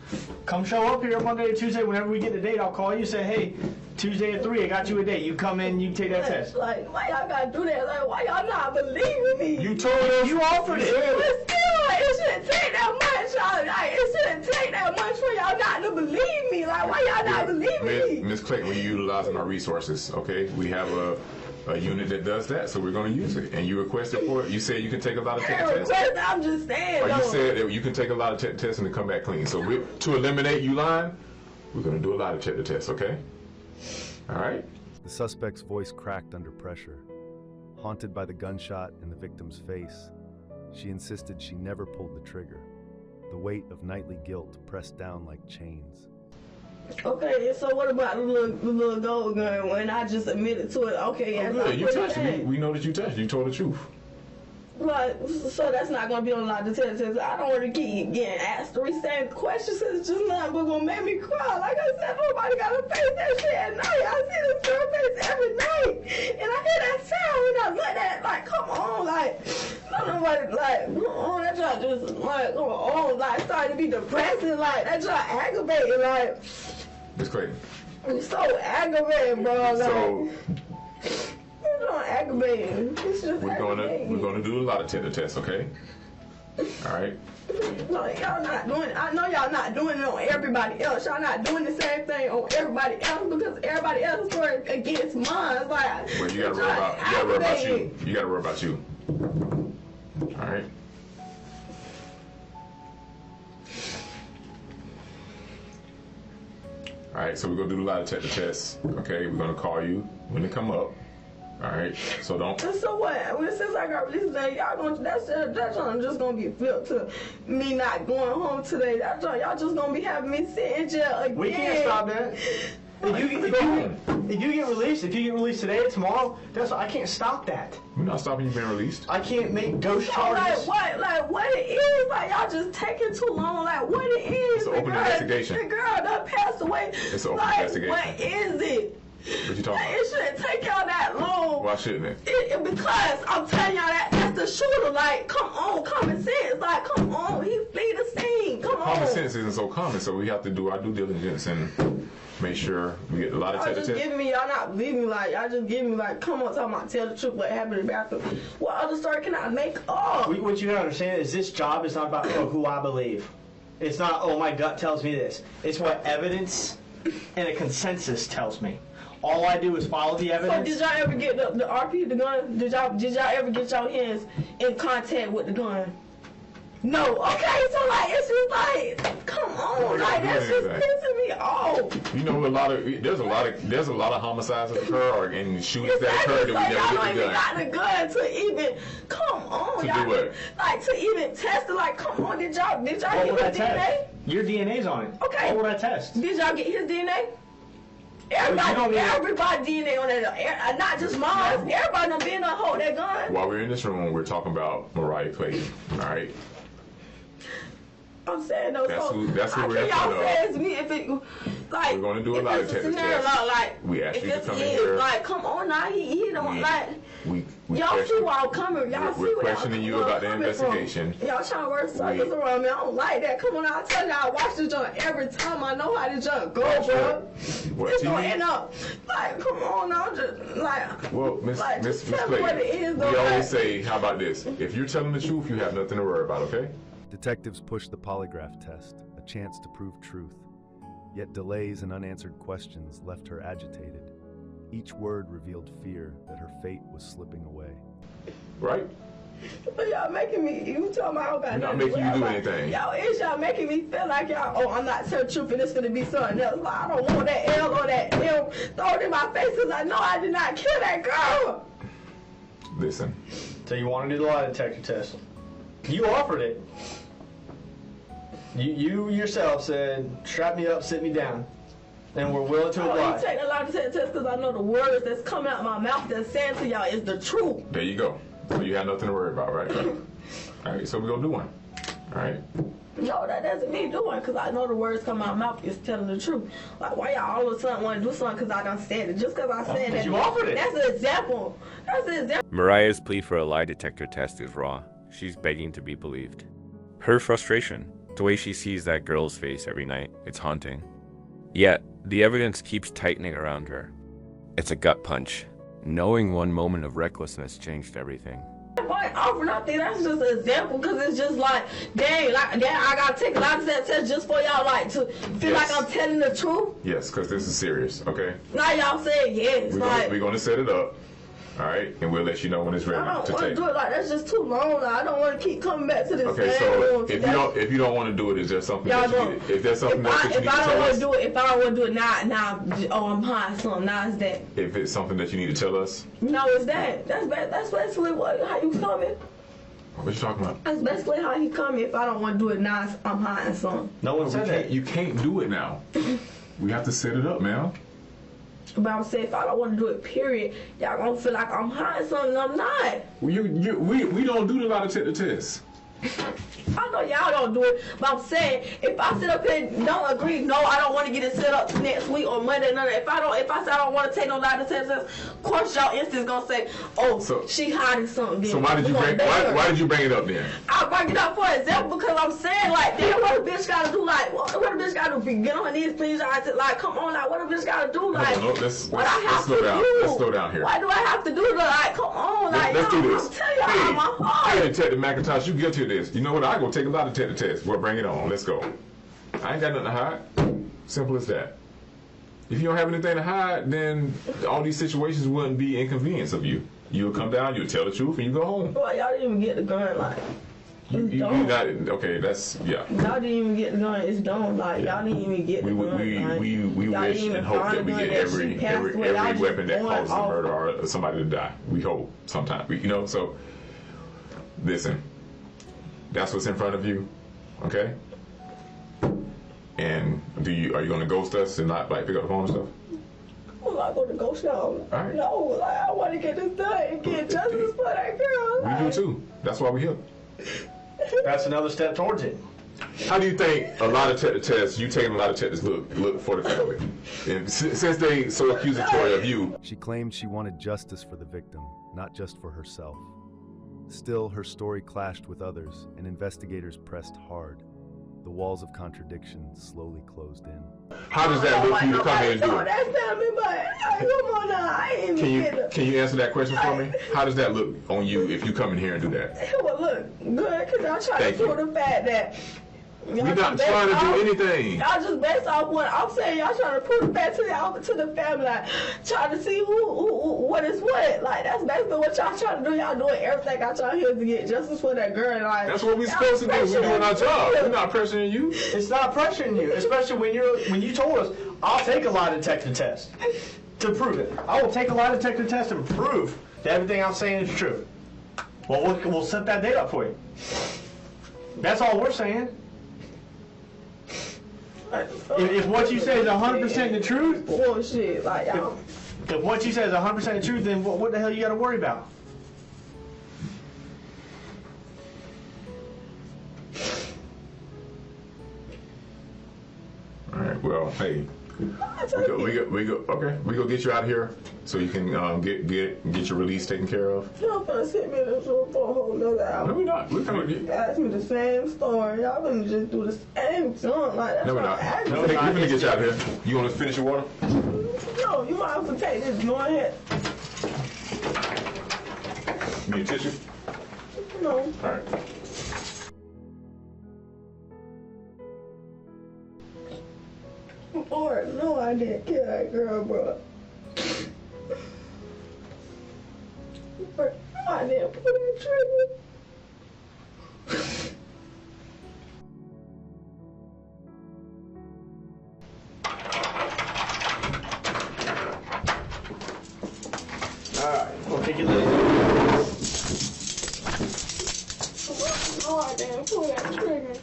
Come show up here Monday or Tuesday. Whenever we get the date, I'll call you and say, hey, Tuesday at 3, I got you a date. You come in, you take that test. Like, why y'all gotta do that? Like, why y'all not believing me? You told us. You offered it. But still, like, it shouldn't take that much. Like, it shouldn't take that much for y'all not to believe me. Like, why y'all not believing me? Ms. Clayton, we're utilizing our resources, okay? We have a unit that does that, so we're going to use it. And you requested for it. You said you can take a lot of tests. I'm just saying. Or you said that you can take a lot of tests and come back clean. So to eliminate you lying, we're going to do a lot of tests, okay? All right? The suspect's voice cracked under pressure. Haunted by the gunshot in the victim's face, she insisted she never pulled the trigger. The weight of nightly guilt pressed down like chains. Okay, so what about the little gold gun when I just admitted to it? Okay, yes, good. You touched it. We know that you touched it. You told the truth. Like, so that's not going to be on a lot of tests. I don't want to keep getting asked the same questions. It's just nothing but going to make me cry. Like I said, nobody got to face that shit at night. I see this girl face every night. And I hear that sound and I look at it like, come on, like, nobody, like, come on, that y'all just, like, come on, like, starting to be depressing, like, that y'all aggravating, like. Ms. Clayton. I'm so aggravated, bro. Like, So it's not aggravating. It's just we're gonna do a lot of tests, okay? All right. No, y'all not doing it. I know y'all not doing it on everybody else. Y'all not doing the same thing on everybody else because everybody else is going against mine. Like, well, you gotta worry about you. You gotta worry about you. All right. All right, so we're gonna do a lot of tests. Okay, we're gonna call you when they come up. All right, so don't. So what? Well, since I got released today, y'all gonna that's just gonna be flipped to me not going home today. That's y'all just gonna be having me sit in jail again. We can't stop that. If you get released today or tomorrow, I can't stop that. We're not stopping you being released. I can't make ghost charges. Like what it is? Like y'all just taking too long. Like what it is? It's an open investigation. The girl that passed away. It's an open investigation. What is it? What you talking about? It shouldn't take y'all that long. Why shouldn't it? Because I'm telling y'all that's the shooter. Like, come on, common sense. Like, come on, he flee the scene. Come on. Common sense isn't so common, so we have to do our due diligence and make sure we get a lot of tests. Y'all not believing me. Like, y'all just giving me like, come on, talking about tell the truth. What happened in the bathroom? What other story can I make up? What you gotta understand is this job is not about who I believe. It's not my gut tells me this. It's what evidence and a consensus tells me. All I do is follow the evidence. So did y'all ever get the RP, the gun? Did y'all ever get your hands in contact with the gun? No. Okay, so like it's just like, come on, like that's just pissing me off. You know, there's a lot of homicides that occur or and shootings that occur that we never get the gun. Got the gun to even come on. To do what? Like to even test it. Like, come on, did y'all get his DNA? Your DNA's on it. Okay. What would I test? Did y'all get his DNA? Everybody DNA on that, not just mine. Everybody done been to hold that gun. While we're in this room, we're talking about Mariah Clayton. All right. I'm saying though, that's who we're in front of. Me if it, like, we're going to do a lot of tests. Like, we asked you to come in here. Like, come on now, he don't like. Y'all see where I'm coming. We're questioning you about the investigation. Y'all trying to work circles around me. I don't like that. Come on, I'll tell you, I watch the junk every time. I know how the junk go, bro. It's gonna end up like, come on now, just like. Well, Miss Clayton, we always say, how about this? If you're telling the truth, you have nothing to worry about. Okay. Detectives pushed the polygraph test, a chance to prove truth. Yet delays and unanswered questions left her agitated. Each word revealed fear that her fate was slipping away. Right? But y'all making me, you talking about I'm not making you do anything. Y'all making me feel like y'all, I'm not telling the truth and it's gonna be something else. Like, I don't want that L or that M thrown in my face because I know I did not kill that girl. Listen. So you want to do the lie detector test. You offered it. You yourself said, strap me up, sit me down. And we're willing to oblige. You take a lie detector test because I know the words that's coming out of my mouth that's saying to y'all is the truth. There you go. So you have nothing to worry about, right? All right, so we're going to do one. All right? No, that doesn't mean doing, because I know the words come out of my mouth is telling the truth. Like, why y'all all of a sudden want to do something because I done said it? Just because I said that. You offered it. That's an example. That's an example. Mariah's plea for a lie detector test is raw. She's begging to be believed. Her frustration, the way she sees that girl's face every night, it's haunting. Yet, the evidence keeps tightening around her. It's a gut punch. Knowing one moment of recklessness changed everything. I offer nothing. That's just an example, because it's just like, dang, I gotta take a lot of that test just for y'all, like, to feel like I'm telling the truth. Yes, because this is serious, okay? Now y'all say yes. We're going to set it up, all right? And we'll let you know when it's ready I don't to want to take. do it like that's just too long. I don't want to keep coming back to this. Okay, so if you don't want to do it, is there something that you need? If there's something that you need to tell us? If I don't want to do it now, I'm hiding something. Now it's that. If it's something that you need to tell us? No, it's that. That's basically how you coming. What you talking about? That's basically how he coming. If I don't want to do it now, I'm hiding something. No one said that. You can't do it now. We have to set it up, man. But I'm saying if I don't want to do it, period, y'all gonna feel like I'm hiding something. I'm not. We don't do a lot of the tests. I know y'all don't do it, but I'm saying if I sit up here and don't agree, no, I don't want to get it set up next week or Monday. None of that. If I say I don't want to take no lie detector test, of course y'all instant's gonna say, oh, so, she hiding something. Then. So why did you bring it up then? I bring it up for example because I'm saying like, damn, what a bitch gotta do? Like, what a bitch gotta do? Get on her knees, please. I said, like, come on, like, what a bitch gotta do? Like, let's slow down. Let's slow down here. Why do I have to do that? Like, come on, like, let's do this. I'm telling y'all my heart. Hey, Detective McIntosh, you guilty of this. You know what? I go take a lie detector test. Well, bring it on. Let's go. I ain't got nothing to hide. Simple as that. If you don't have anything to hide, then all these situations wouldn't be inconvenience of you. You'll come down, you'll tell the truth, and you go home. Well, y'all didn't even get the gun, like. You got it. Okay, that's, yeah. Y'all didn't even get the gun. It's done. Like, y'all didn't even get the gun. We wish and hope that we get every weapon that causes a murder or somebody to die. We hope sometimes. So, listen. That's what's in front of you, okay? And are you going to ghost us and not like pick up the phone and stuff? I'm not going to ghost y'all. All right. No, like, I want to get this done and get justice for that girl. Like. We do too. That's why we're here. That's another step towards it. How do you think a lot of tests, you taking a lot of tests, look for the family? And since they so accusatory of you. She claimed she wanted justice for the victim, not just for herself. Still, her story clashed with others, and investigators pressed hard. The walls of contradiction slowly closed in. How does that look for you to come here and do it? That's me, but come on now, I ain't even get it. Can you answer that question for me? How does that look on you if you come in here and do that? Well, look, good, because y'all trying to prove the fact that we're not trying to do anything. Y'all just based off what I'm saying. Y'all trying to prove the fact to the family, like trying to see what is what. Like that's basically what y'all trying to do. Y'all doing everything out y'all here to get justice for that girl. Like that's what we're supposed to do. We're doing our job. We're not pressuring you. It's not pressuring you, especially when you told us I'll take a lie detector test to prove it. I will take a lie detector test and prove that everything I'm saying is true. Well, we'll set that date up for you. That's all we're saying. If what you say is 100% the truth, bullshit. Like if what you say is 100% the truth, then what the hell you got to worry about? All right. Well, hey, we go get you out of here so you can get your release taken care of. Y'all finna sit me in this room for a whole nother hour. No, we're not. We're coming to get. Ask me the same story. Y'all gonna just do the same junk. Like that's no, we're not. No, we're gonna get you out of here. You wanna finish your water? No, you might have to take this. Go ahead. You need a tissue? No. All right. Lord, no, I didn't kill that girl, bro. I didn't put that trigger. Alright, we'll take it later. No, I didn't pull that trigger.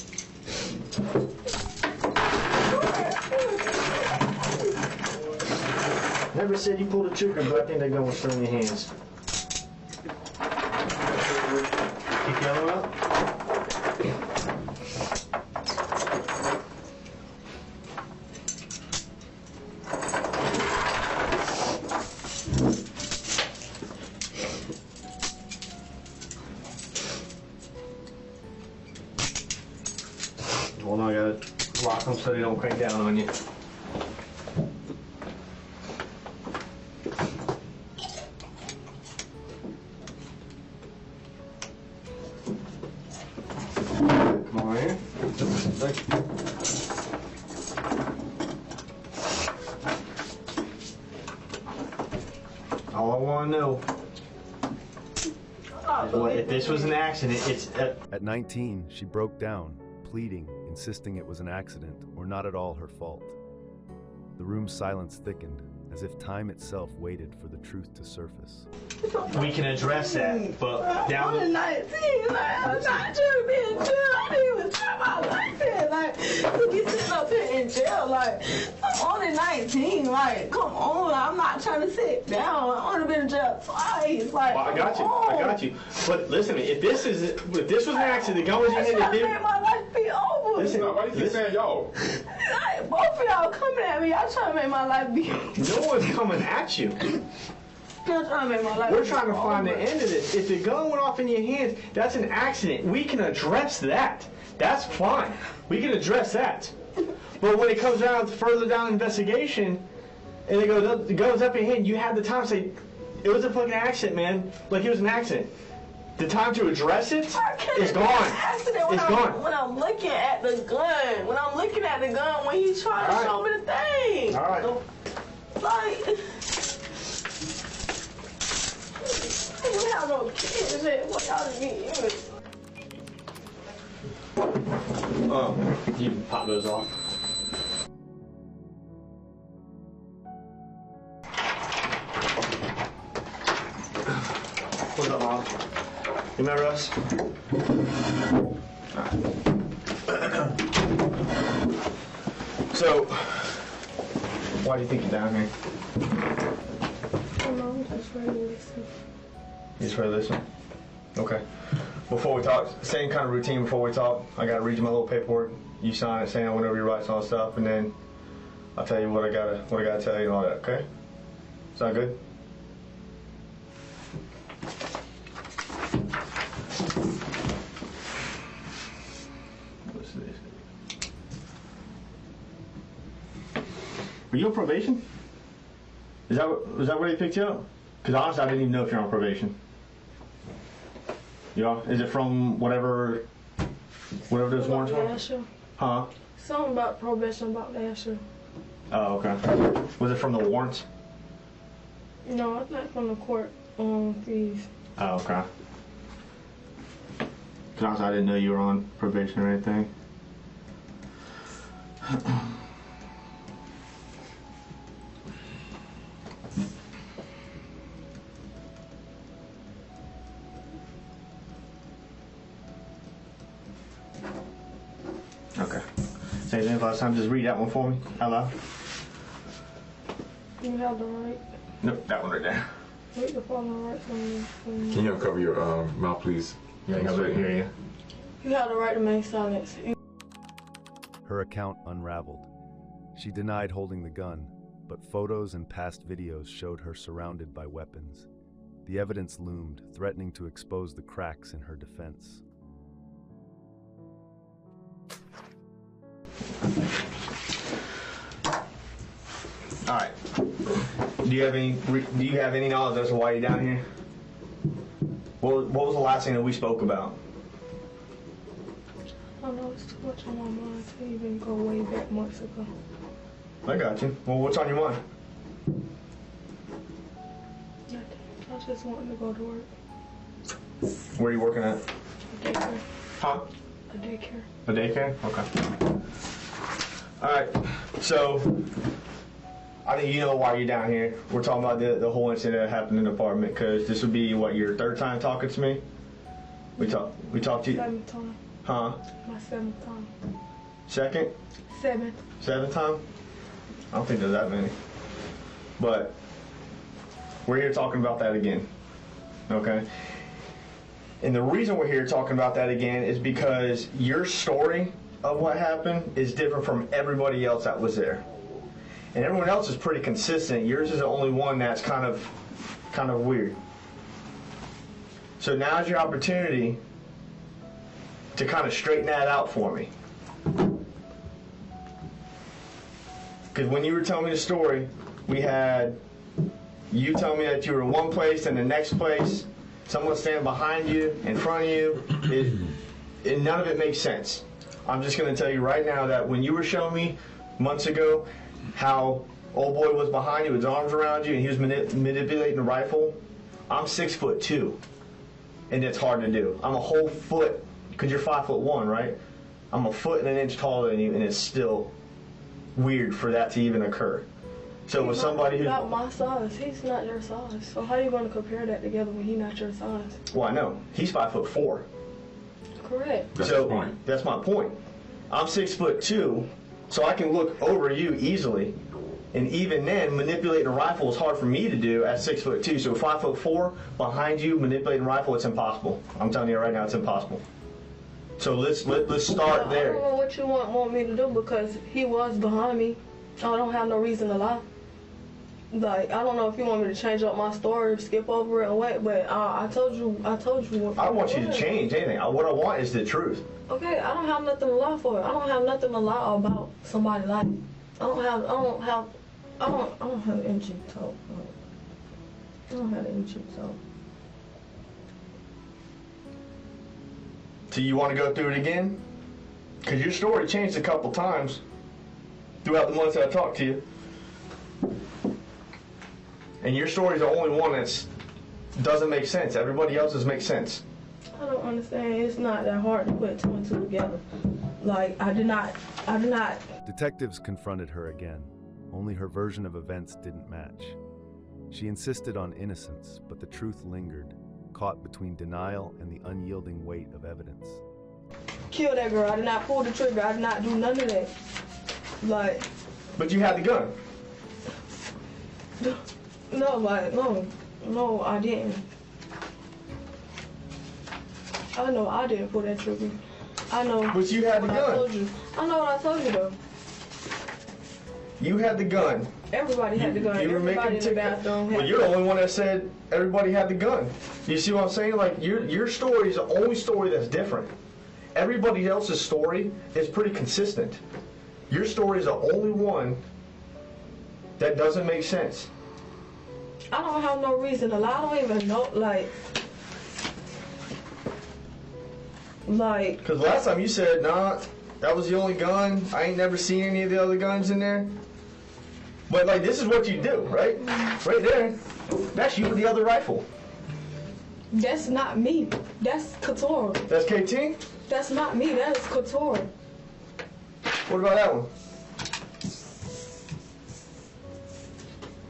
Never said you pulled the trigger, but I think they're going to in your hands. Keep yelling out. so they don't crank down on you. Come on in. All I want to know is if this was an accident, it's... At 19, she broke down, pleading, insisting it was an accident or not at all her fault. The room's silence thickened, as if time itself waited for the truth to surface. We can address that, but down I'm only 19, like, I'm not trying to be in jail. I didn't even try my life in. Like, to be sitting up here in jail, like, I'm only 19, like, come on, I'm not trying to sit down. I've only been in jail twice, like, well, I got you. But listen, if this was an accident, the gun was in your head, made my life be over. Listen, Why do you keep saying y'all? Like, both of y'all coming at me, y'all trying to make my life be over. no one's coming at you. Y'all trying to make my life We're be trying to find the over. end of this. If the gun went off in your hands, that's an accident. We can address that. That's fine. We can address that. But when it comes down further down investigation, and it goes, the gun's up in your hand, you have the time to say, it was a fucking accident, man. Like, it was an accident. The time to address it is gone. It's gone. When I'm looking at the gun, when he tried to show me the thing. All right. Like, we don't have no kids yet. What y'all to get in? You can pop those off. What's up, Mom? You remember us? So, why do you think you're down here? I'm just ready to listen. You just ready to listen? Okay. Before we talk, same kind of routine before we talk. I gotta read you my little paperwork. You sign it saying I went over your rights and all that stuff, and then I'll tell you what I gotta tell you and all that, okay? Sound good? What's this? Are you on probation? Is that where they picked you up? Because honestly, I didn't even know if you're on probation. Yeah, is it from whatever those warrants were? Last year. Huh? Something about probation about last year. Oh, okay. Was it from the warrants? No, it's not from the court fees. Oh, okay. Because honestly, I didn't know you were on probation or anything. Okay. Same thing as last time. Just read that one for me out loud. You have the right. Nope, that one right there. Read the following rights on Can you uncover your mouth, please? Yeah, I can hear you. You have the right to remain silent. Her account unraveled. She denied holding the gun, but photos and past videos showed her surrounded by weapons. The evidence loomed, threatening to expose the cracks in her defense. All right. Do you have any knowledge as to why you're down here? What was the last thing that we spoke about? I know it's too much on my mind to even go way back months ago. I got you. Well, what's on your mind? Nothing. I just wanted to go to work. Where are you working at? A daycare. Huh? A daycare. A daycare? Okay. All right. So, I think you know why you're down here. We're talking about the whole incident that happened in the apartment, because this would be, what, your third time talking to me? We talked to you? 7th time. Huh? My 7th time. Second? 7th. Seventh time? I don't think there's that many. But we're here talking about that again. Okay? And the reason we're here talking about that again is because your story of what happened is different from everybody else that was there. And everyone else is pretty consistent. Yours is the only one that's kind of weird. So now's your opportunity to kind of straighten that out for me. Because when you were telling me the story, we had you tell me that you were in one place and the next place, someone standing behind you, in front of you, and none of it makes sense. I'm just going to tell you right now that when you were showing me months ago how old boy was behind you with his arms around you and he was manipulating the rifle, I'm 6'2", and it's hard to do. I'm a whole foot, because you're 5'1", right? I'm a foot and an inch taller than you, and it's still weird for that to even occur. So with somebody who's about my size, he's not your size. So how are you going to compare that together when he's not your size? Well, I know he's 5'4". Correct. That's the point. That's my point. I'm 6'2", so I can look over you easily. And even then, manipulating a rifle is hard for me to do at 6'2". So 5'4", behind you, manipulating a rifle, it's impossible. I'm telling you right now, it's impossible. So let's start there. I don't know what you want me to do because he was behind me. I don't have no reason to lie. Like, I don't know if you want me to change up my story, skip over it, and what, but I told you what. I don't want you to change anything. What I want is the truth. Okay, I don't have nothing to lie for. I don't have nothing to lie about somebody's life. I don't have an itchy toe. I don't have an itchy toe. So you want to go through it again? Because your story changed a couple times throughout the months that I talked to you. And your story's the only one that doesn't make sense. Everybody else's makes sense. I don't understand. It's not that hard to put two and two together. Like, I did not. Detectives confronted her again. Only her version of events didn't match. She insisted on innocence, but the truth lingered, caught between denial and the unyielding weight of evidence. Kill that girl. I did not pull the trigger. I did not do none of that. Like. But you had the gun. No, I didn't. I know I didn't pull that trigger. I know. But you had the gun. I know what I told you though. You had the gun. Everybody had the gun. You were Everybody making in the bathroom. Well, you're the only one that said everybody had the gun. You see what I'm saying? Like your story is the only story that's different. Everybody else's story is pretty consistent. Your story is the only one that doesn't make sense. I don't have no reason to lie. I don't even know, like. Because last time you said, nah, that was the only gun. I ain't never seen any of the other guns in there. But, like, this is what you do, right? Right there. That's you with the other rifle. That's not me. That's Couture. That's KT? That's not me. That is Couture. What about that one?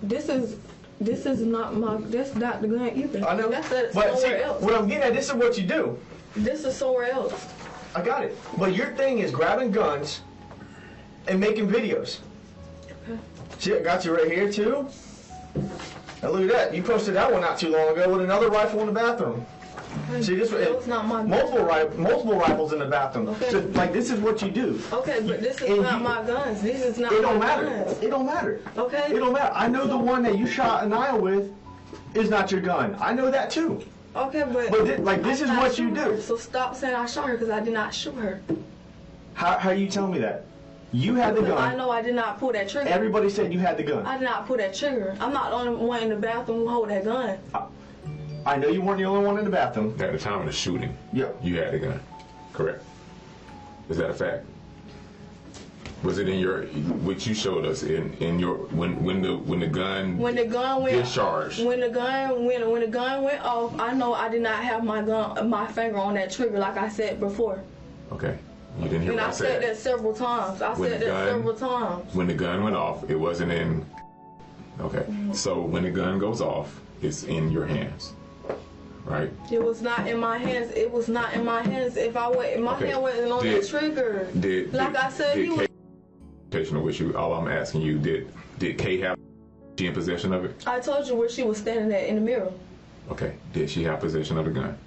This is not my. That's not the gun either. I know. That's but somewhere see, else. what I'm getting at, this is what you do. This is somewhere else. I got it. But your thing is grabbing guns and making videos. Okay. See, I got you right here too. And look at that. You posted that one not too long ago with another rifle in the bathroom. Okay. See, this It's not my multiple rifles in the bathroom. Okay. So, like, this is what you do. Okay, but this is not my guns. This is not It don't my matter. guns. It don't matter. Okay. It don't matter. I know the one that you shot Anaya with is not your gun. I know that too. Okay, but this is what you do. So stop saying I shot her because I did not shoot her. How you tell me that? You had the gun. I know I did not pull that trigger. Everybody said you had the gun. I did not pull that trigger. I'm not the only one in the bathroom who hold that gun. I know you weren't the only one in the bathroom. At the time of the shooting, Yeah. you had the gun. Correct. Is that a fact? Was it in your, which you showed us in your when the gun went discharged? When the gun went off, I know I did not have my finger on that trigger like I said before. Okay. You didn't hear And what I said that several times. Several times. When the gun went off, it wasn't in. Okay. Mm-hmm. So when the gun goes off, it's in your hands, right? It was not in my hands. It was not in my hands. If I went, my hand wasn't on the trigger. I said, he was. With you, all I'm asking you, did Kay have she in possession of it? I told you where she was standing at in the mirror. Okay. Did she have possession of the gun?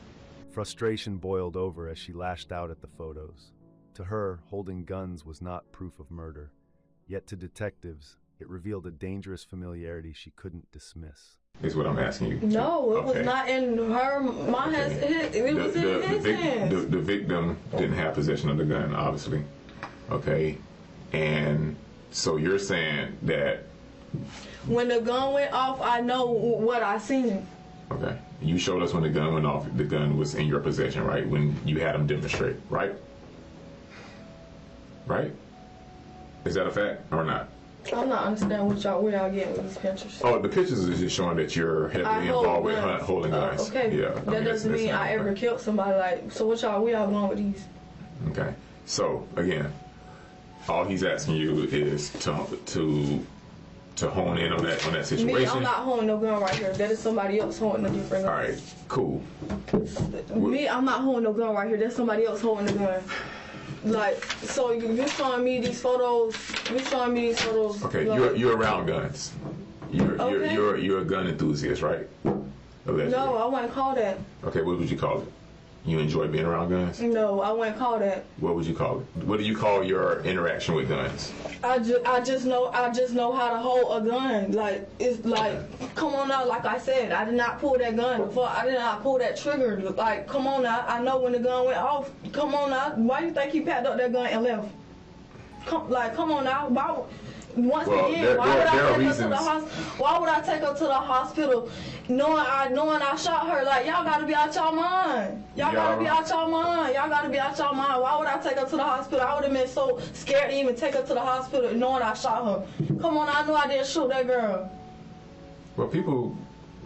Frustration boiled over as she lashed out at the photos. To her, holding guns was not proof of murder. Yet to detectives, it revealed a dangerous familiarity she couldn't dismiss. Is what I'm asking you. No, it was not in my hands. It was in his hands. The victim didn't have possession of the gun, obviously. Okay. And So you're saying that... When the gun went off, I know what I seen. Okay. You showed us when the gun went off. The gun was in your possession, right? When you had them demonstrate, right? Right? Is that a fact or not? I'm not understanding where y'all getting with these pictures. Oh, the pictures is just showing that you're heavily involved with holding guns. Okay. Yeah. That doesn't mean I ever killed somebody. Like, so where y'all going with these? Okay. So again, all he's asking you is to hone in on that situation. Me, I'm not holding no gun right here. That is somebody else holding a different gun. All right. Cool. Me, I'm not holding no gun right here. That's somebody else holding the gun. Like, so you're showing me these photos. Okay, like, you're around guns. You're a gun enthusiast, right? Allegedly. No, I wouldn't call that. Okay, what would you call it? You enjoy being around guns? No, I wouldn't call that. What would you call it? What do you call your interaction with guns? I just know how to hold a gun. Like, it's like, come on now. Like I said, I did not pull that gun before. I did not pull that trigger. Like, come on now. I know when the gun went off. Come on now. Why you think he packed up that gun and left? Come on now. Why would I take her to the hospital knowing I shot her? Like, y'all gotta be out y'all mind. Y'all gotta be out y'all mind. Why would I take her to the hospital? I would have been so scared to even take her to the hospital knowing I shot her. Come on, I knew I didn't shoot that girl. Well, people,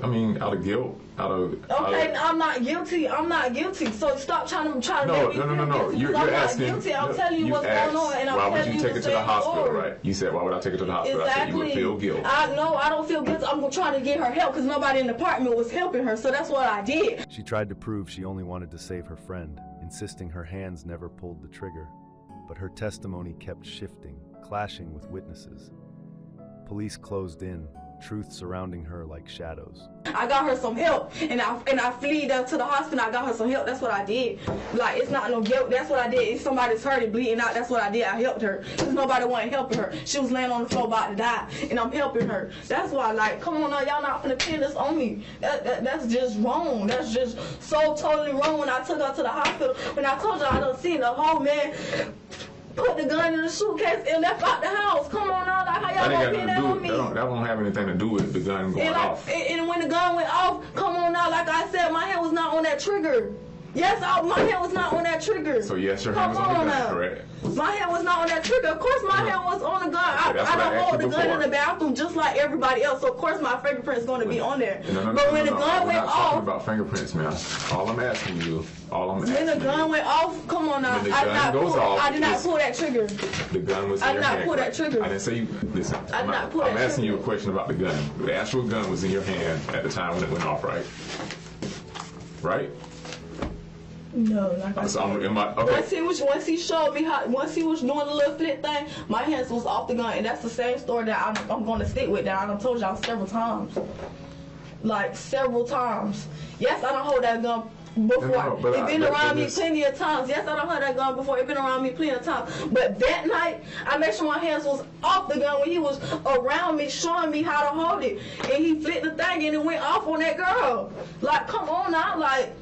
I mean, out of guilt, I'm not guilty. So stop trying to make me feel guilty. You're asking. I'm not guilty. I'm telling you what's going on, and I'm why would telling you you take it to the hospital, story. right? You said, why would I take it to the hospital? Exactly. I said you would feel guilty. No, I don't feel guilty. I'm trying to get her help because nobody in the apartment was helping her, so that's what I did. She tried to prove she only wanted to save her friend, insisting her hands never pulled the trigger. But her testimony kept shifting, clashing with witnesses. Police closed in, truth surrounding her like shadows. I got her some help, and I fleed her to the hospital. I got her some help. That's what I did. Like, it's not no guilt. That's what I did. If somebody's hurting, bleeding out, that's what I did. I helped her because nobody wasn't helping her. She was laying on the floor about to die, and I'm helping her. That's why, like, come on now, y'all not finna pin this on me. That's just wrong. That's just so totally wrong. When I took her to the hospital, when I told you I done seen the whole man put the gun in the suitcase and left out the house. Come on now, like, how y'all gonna pin that on me? That don't have anything to do with the gun going off. And when the gun went off, come on now, like I said, my hand was not on that trigger. Yes, my hand was not on that trigger. So yes, your hand was on the gun, correct? My hand was not on that trigger. Of course my hand was on the gun. I don't hold the gun in the bathroom just like everybody else. So of course my fingerprint's going to be on there. But when the gun went off... We're not talking about fingerprints, man. All I'm asking you... When the gun went off, come on now. I did not pull that trigger. The gun was in your hand. I did not pull that trigger. I didn't say you... Listen, I did not pull that trigger. I'm asking you a question about the gun. The actual gun was in your hand at the time when it went off, right? Right? No, like I said. Okay. Once he showed me once he was doing the little flip thing, my hands was off the gun, and that's the same story that I'm going to stick with. That I done told y'all several times, like several times. Yes, I don't hold that gun before. It's been around me plenty of times. Yes, I don't hold that gun before. It's been around me plenty of times. But that night, I made sure my hands was off the gun when he was around me, showing me how to hold it, and he flipped the thing and it went off on that girl. Like, come on now, like.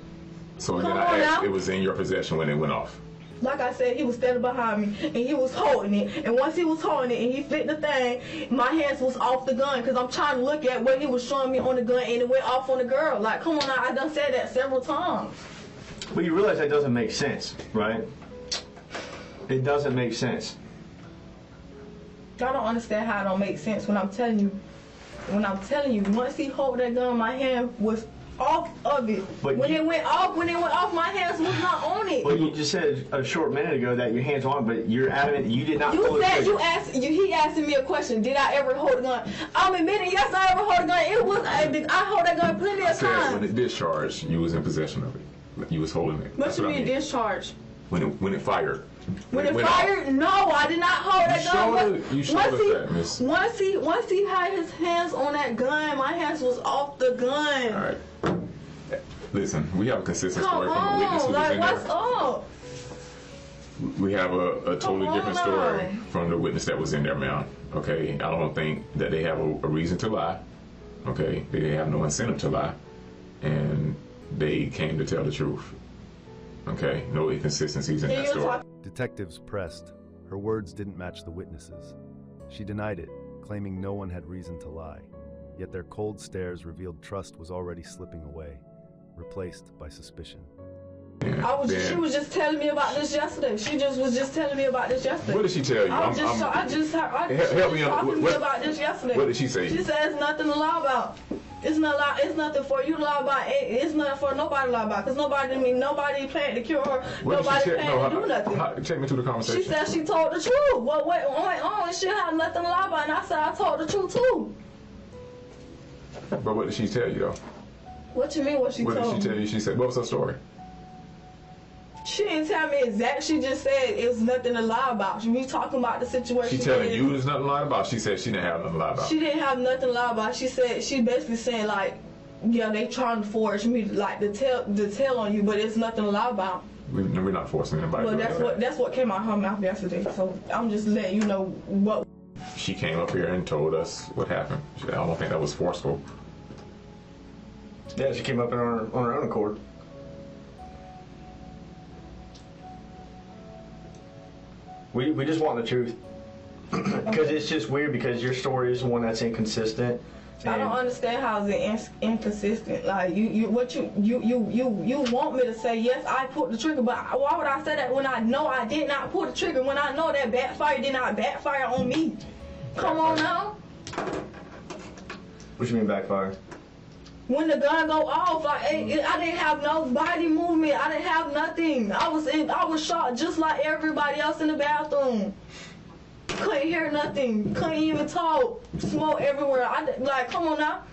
So then I asked, it was in your possession when it went off. Like I said, he was standing behind me, and he was holding it. And once he was holding it, and he flipped the thing, my hands was off the gun, because I'm trying to look at what he was showing me on the gun, and it went off on the girl. Like, come on now, I done said that several times. But you realize that doesn't make sense, right? It doesn't make sense. I don't understand how it don't make sense when I'm telling you. Once he held that gun, my hand was off of it. But when it went off, my hands was not on it. Well, you just said a short minute ago that your hands were on, but you're adamant that you did not pull the trigger. He asking me a question. Did I ever hold a gun? I'm admitting, yes, I ever hold a gun. I hold that gun plenty of times. When it discharged, you was in possession of it. You was holding it. What you mean discharged? When it fired. When it fired? No, I did not hold that gun. You showed us that, miss. Once he had his hands on that gun, my hands was off the gun. All right. Listen, we have a consistent story from the witness who was in there. What's up? We have a totally different story from the witness that was in there, ma'am. Okay, I don't think that they have a reason to lie. Okay, they have no incentive to lie, and they came to tell the truth. Okay, no inconsistencies in that story. Detectives pressed. Her words didn't match the witnesses. She denied it, claiming no one had reason to lie. Yet their cold stares revealed trust was already slipping away, replaced by suspicion. She was just telling me about this yesterday. She was just telling me about this yesterday. What did she tell you? Help me talking to me about this yesterday. What did she say? She said it's nothing to lie about. It's nothing for you to lie about. It's nothing for nobody to lie about. Because nobody planned to cure her. Nobody planned to do nothing. Take me through the conversation. She said she told the truth. What went on and she had nothing to lie about. And I said I told the truth too. But what did she tell you though? What you mean what she told me? What did she tell you? She said, what was her story? She didn't tell me exactly. She just said it's nothing to lie about. We talking about the situation. She telling you there's nothing to lie about? She said she didn't have nothing to lie about. She didn't have nothing to lie about. She basically saying like, yeah, they trying to force me like to tell on you, but it's nothing to lie about. We're not forcing anybody. Well, that's what came out her mouth yesterday. So I'm just letting you know what. She came up here and told us what happened. I don't think that was forceful. Yeah, she came up on her own accord. We just want the truth. Because it's just weird because your story is one that's inconsistent. I don't understand how it's inconsistent. Like you want me to say yes, I pulled the trigger, but why would I say that when I know I did not pull the trigger? When I know that backfire did not backfire on me? Come on now. What you mean backfire? When the gun go off, like I didn't have no body movement. I didn't have nothing. I was shot just like everybody else in the bathroom. Couldn't hear nothing. Couldn't even talk. Smoke everywhere. Like, come on now.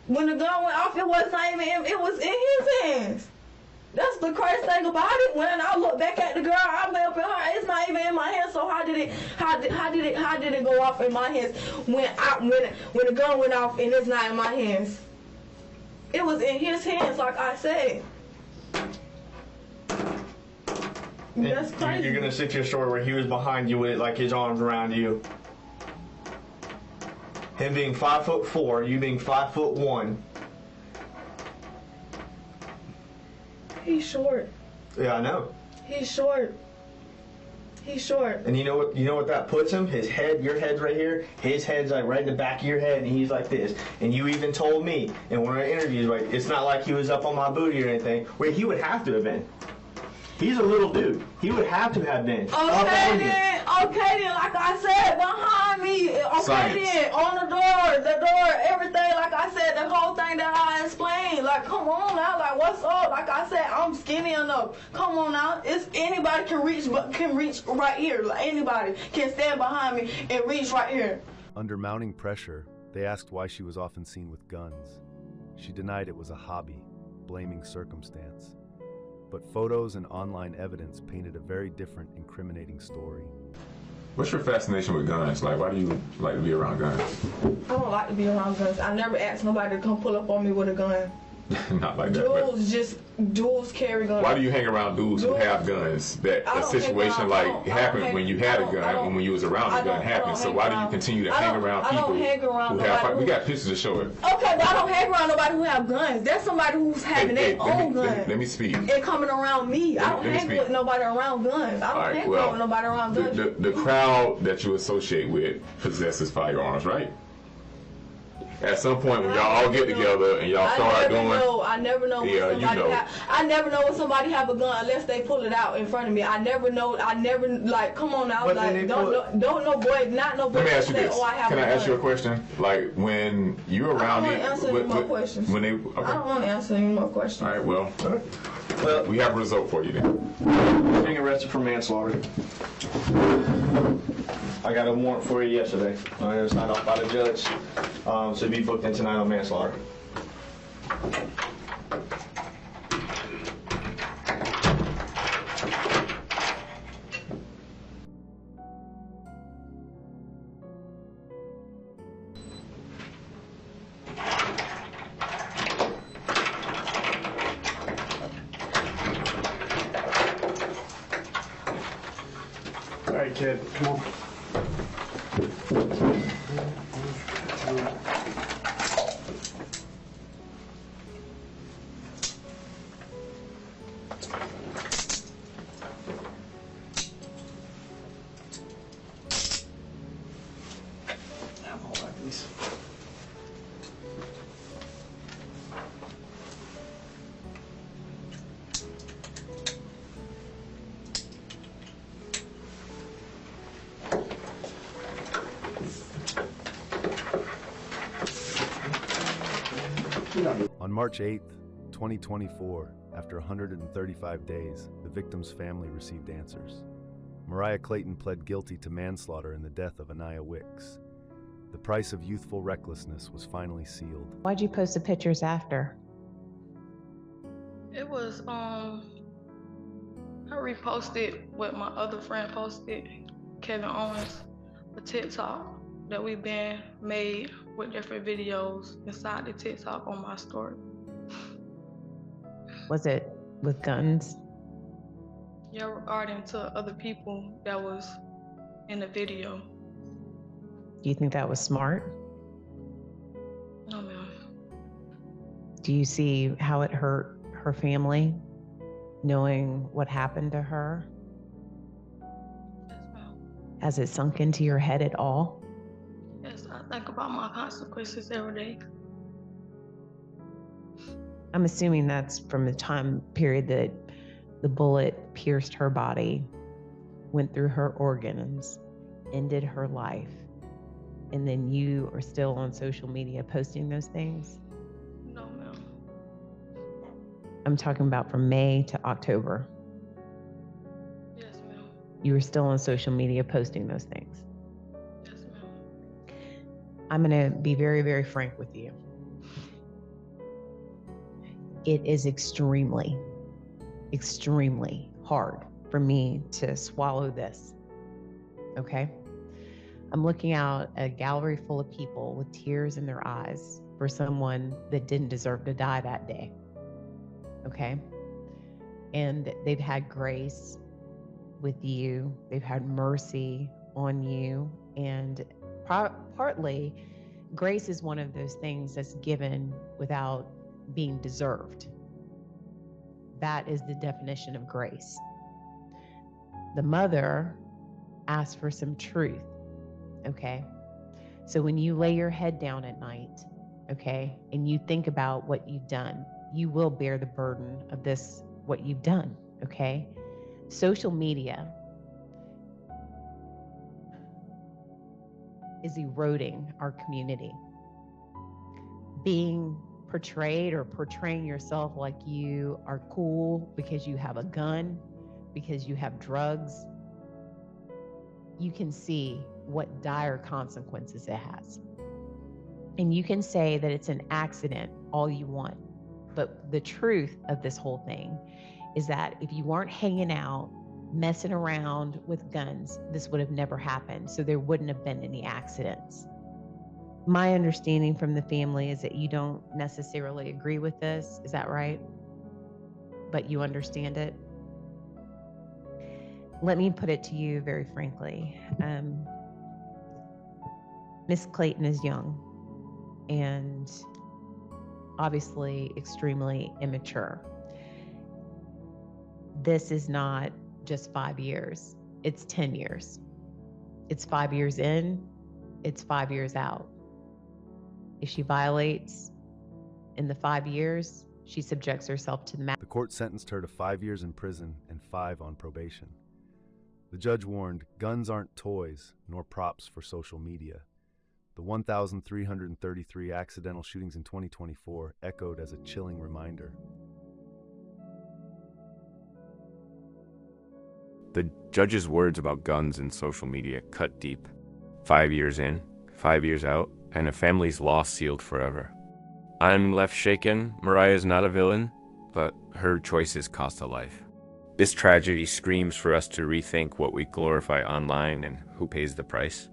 When the gun went off, it was in his hands. That's the crazy thing about it. When I look back at the girl, I'm up in her. It's not even in my hands. So how did it go off in my hands when the gun went off and it's not in my hands? It was in his hands, like I said. That's crazy. You're gonna stick to your story where he was behind you with it, like his arms around you. Him being 5'4", you being 5'1". He's short. Yeah, I know. He's short. He's short. And you know what that puts him? His head, your head's right here. His head's like right in the back of your head, and he's like this. And you even told me in one of our interviews, like it's not like he was up on my booty or anything. Where he would have to have been. He's a little dude. He would have to have been. Okay then, like I said, behind me. Okay then, on the door, everything. Like I said, the whole thing that I explained. Like, come on now, like what's up? Like I said, I'm skinny enough. Come on now, it's anybody can reach right here. Like anybody can stand behind me and reach right here. Under mounting pressure, they asked why she was often seen with guns. She denied it was a hobby, blaming circumstance. But photos and online evidence painted a very different, incriminating story. What's your fascination with guns? Like, why do you like to be around guns? I don't like to be around guns. I never asked nobody to come pull up on me with a gun. Not like that. Dudes carry guns. Why do you hang around dudes who have guns? That a situation happened when you had a gun and when you was around a gun happened. So why do you continue to hang around people who have? We got pictures to show it. Okay, but I don't hang around nobody who have guns. There's somebody who's having their own gun. Let me speak. And coming around me. I don't hang with nobody around guns. I don't hang with nobody around guns. The crowd that you associate with possesses firearms, right? At some point when y'all all get together and y'all start doing... I never know when somebody have a gun unless they pull it out in front of me. I never know, like, come on now, like, don't no boy, not no boy. Let me ask you this. Can I ask you a gun. question? Like, when you're around... I don't want to answer any more questions. I don't want to answer any more questions. All right, well, we have a result for you then. Being arrested for manslaughter. I got a warrant for you yesterday. It was signed off by the judge. So be booked in tonight on manslaughter. All right, kid, come on. On March 8th, 2024, after 135 days, the victim's family received answers. Mariah Clayton pled guilty to manslaughter in the death of Anaya Wicks. The price of youthful recklessness was finally sealed. Why'd you post the pictures after? It was, I reposted what my other friend posted, Kevin Owens, a TikTok that we've been made with different videos inside the TikTok on my story. Was it with guns? Yeah, regarding to other people that was in the video. Do you think that was smart? No, ma'am. Do you see how it hurt her family, knowing what happened to her? Yes, ma'am. Has it sunk into your head at all? Yes, I think about my consequences every day. I'm assuming that's from the time period that the bullet pierced her body, went through her organs, ended her life, and then you are still on social media posting those things? No, ma'am. I'm talking about from May to October. Yes, ma'am. You were still on social media posting those things. Yes, ma'am. I'm going to be very, very frank with you. It is extremely, extremely hard for me to swallow this, okay? I'm looking out a gallery full of people with tears in their eyes for someone that didn't deserve to die that day, okay? And they've had grace with you, they've had mercy on you, and partly, grace is one of those things that's given without being deserved. That is the definition of grace. The mother asked for some truth, okay? So when you lay your head down at night, okay, and you think about what you've done, you will bear the burden of this, what you've done, okay? Social media is eroding our community. Being portrayed or portraying yourself like you are cool because you have a gun, because you have drugs, you can see what dire consequences it has. And you can say that it's an accident all you want. But the truth of this whole thing is that if you weren't hanging out, messing around with guns, this would have never happened. So there wouldn't have been any accidents. My understanding from the family is that you don't necessarily agree with this. Is that right? But you understand it? Let me put it to you very frankly. Miss Clayton is young and obviously extremely immature. This is not just 5 years. It's 10 years. It's 5 years in, it's 5 years out. If she violates in the 5 years, she subjects herself to the The court sentenced her to 5 years in prison and 5 on probation. The judge warned, guns aren't toys nor props for social media. The 1,333 accidental shootings in 2024 echoed as a chilling reminder. The judge's words about guns and social media cut deep. 5 years in, 5 years out, and a family's loss sealed forever. I'm left shaken. Mariah is not a villain, but her choices cost a life. This tragedy screams for us to rethink what we glorify online and who pays the price.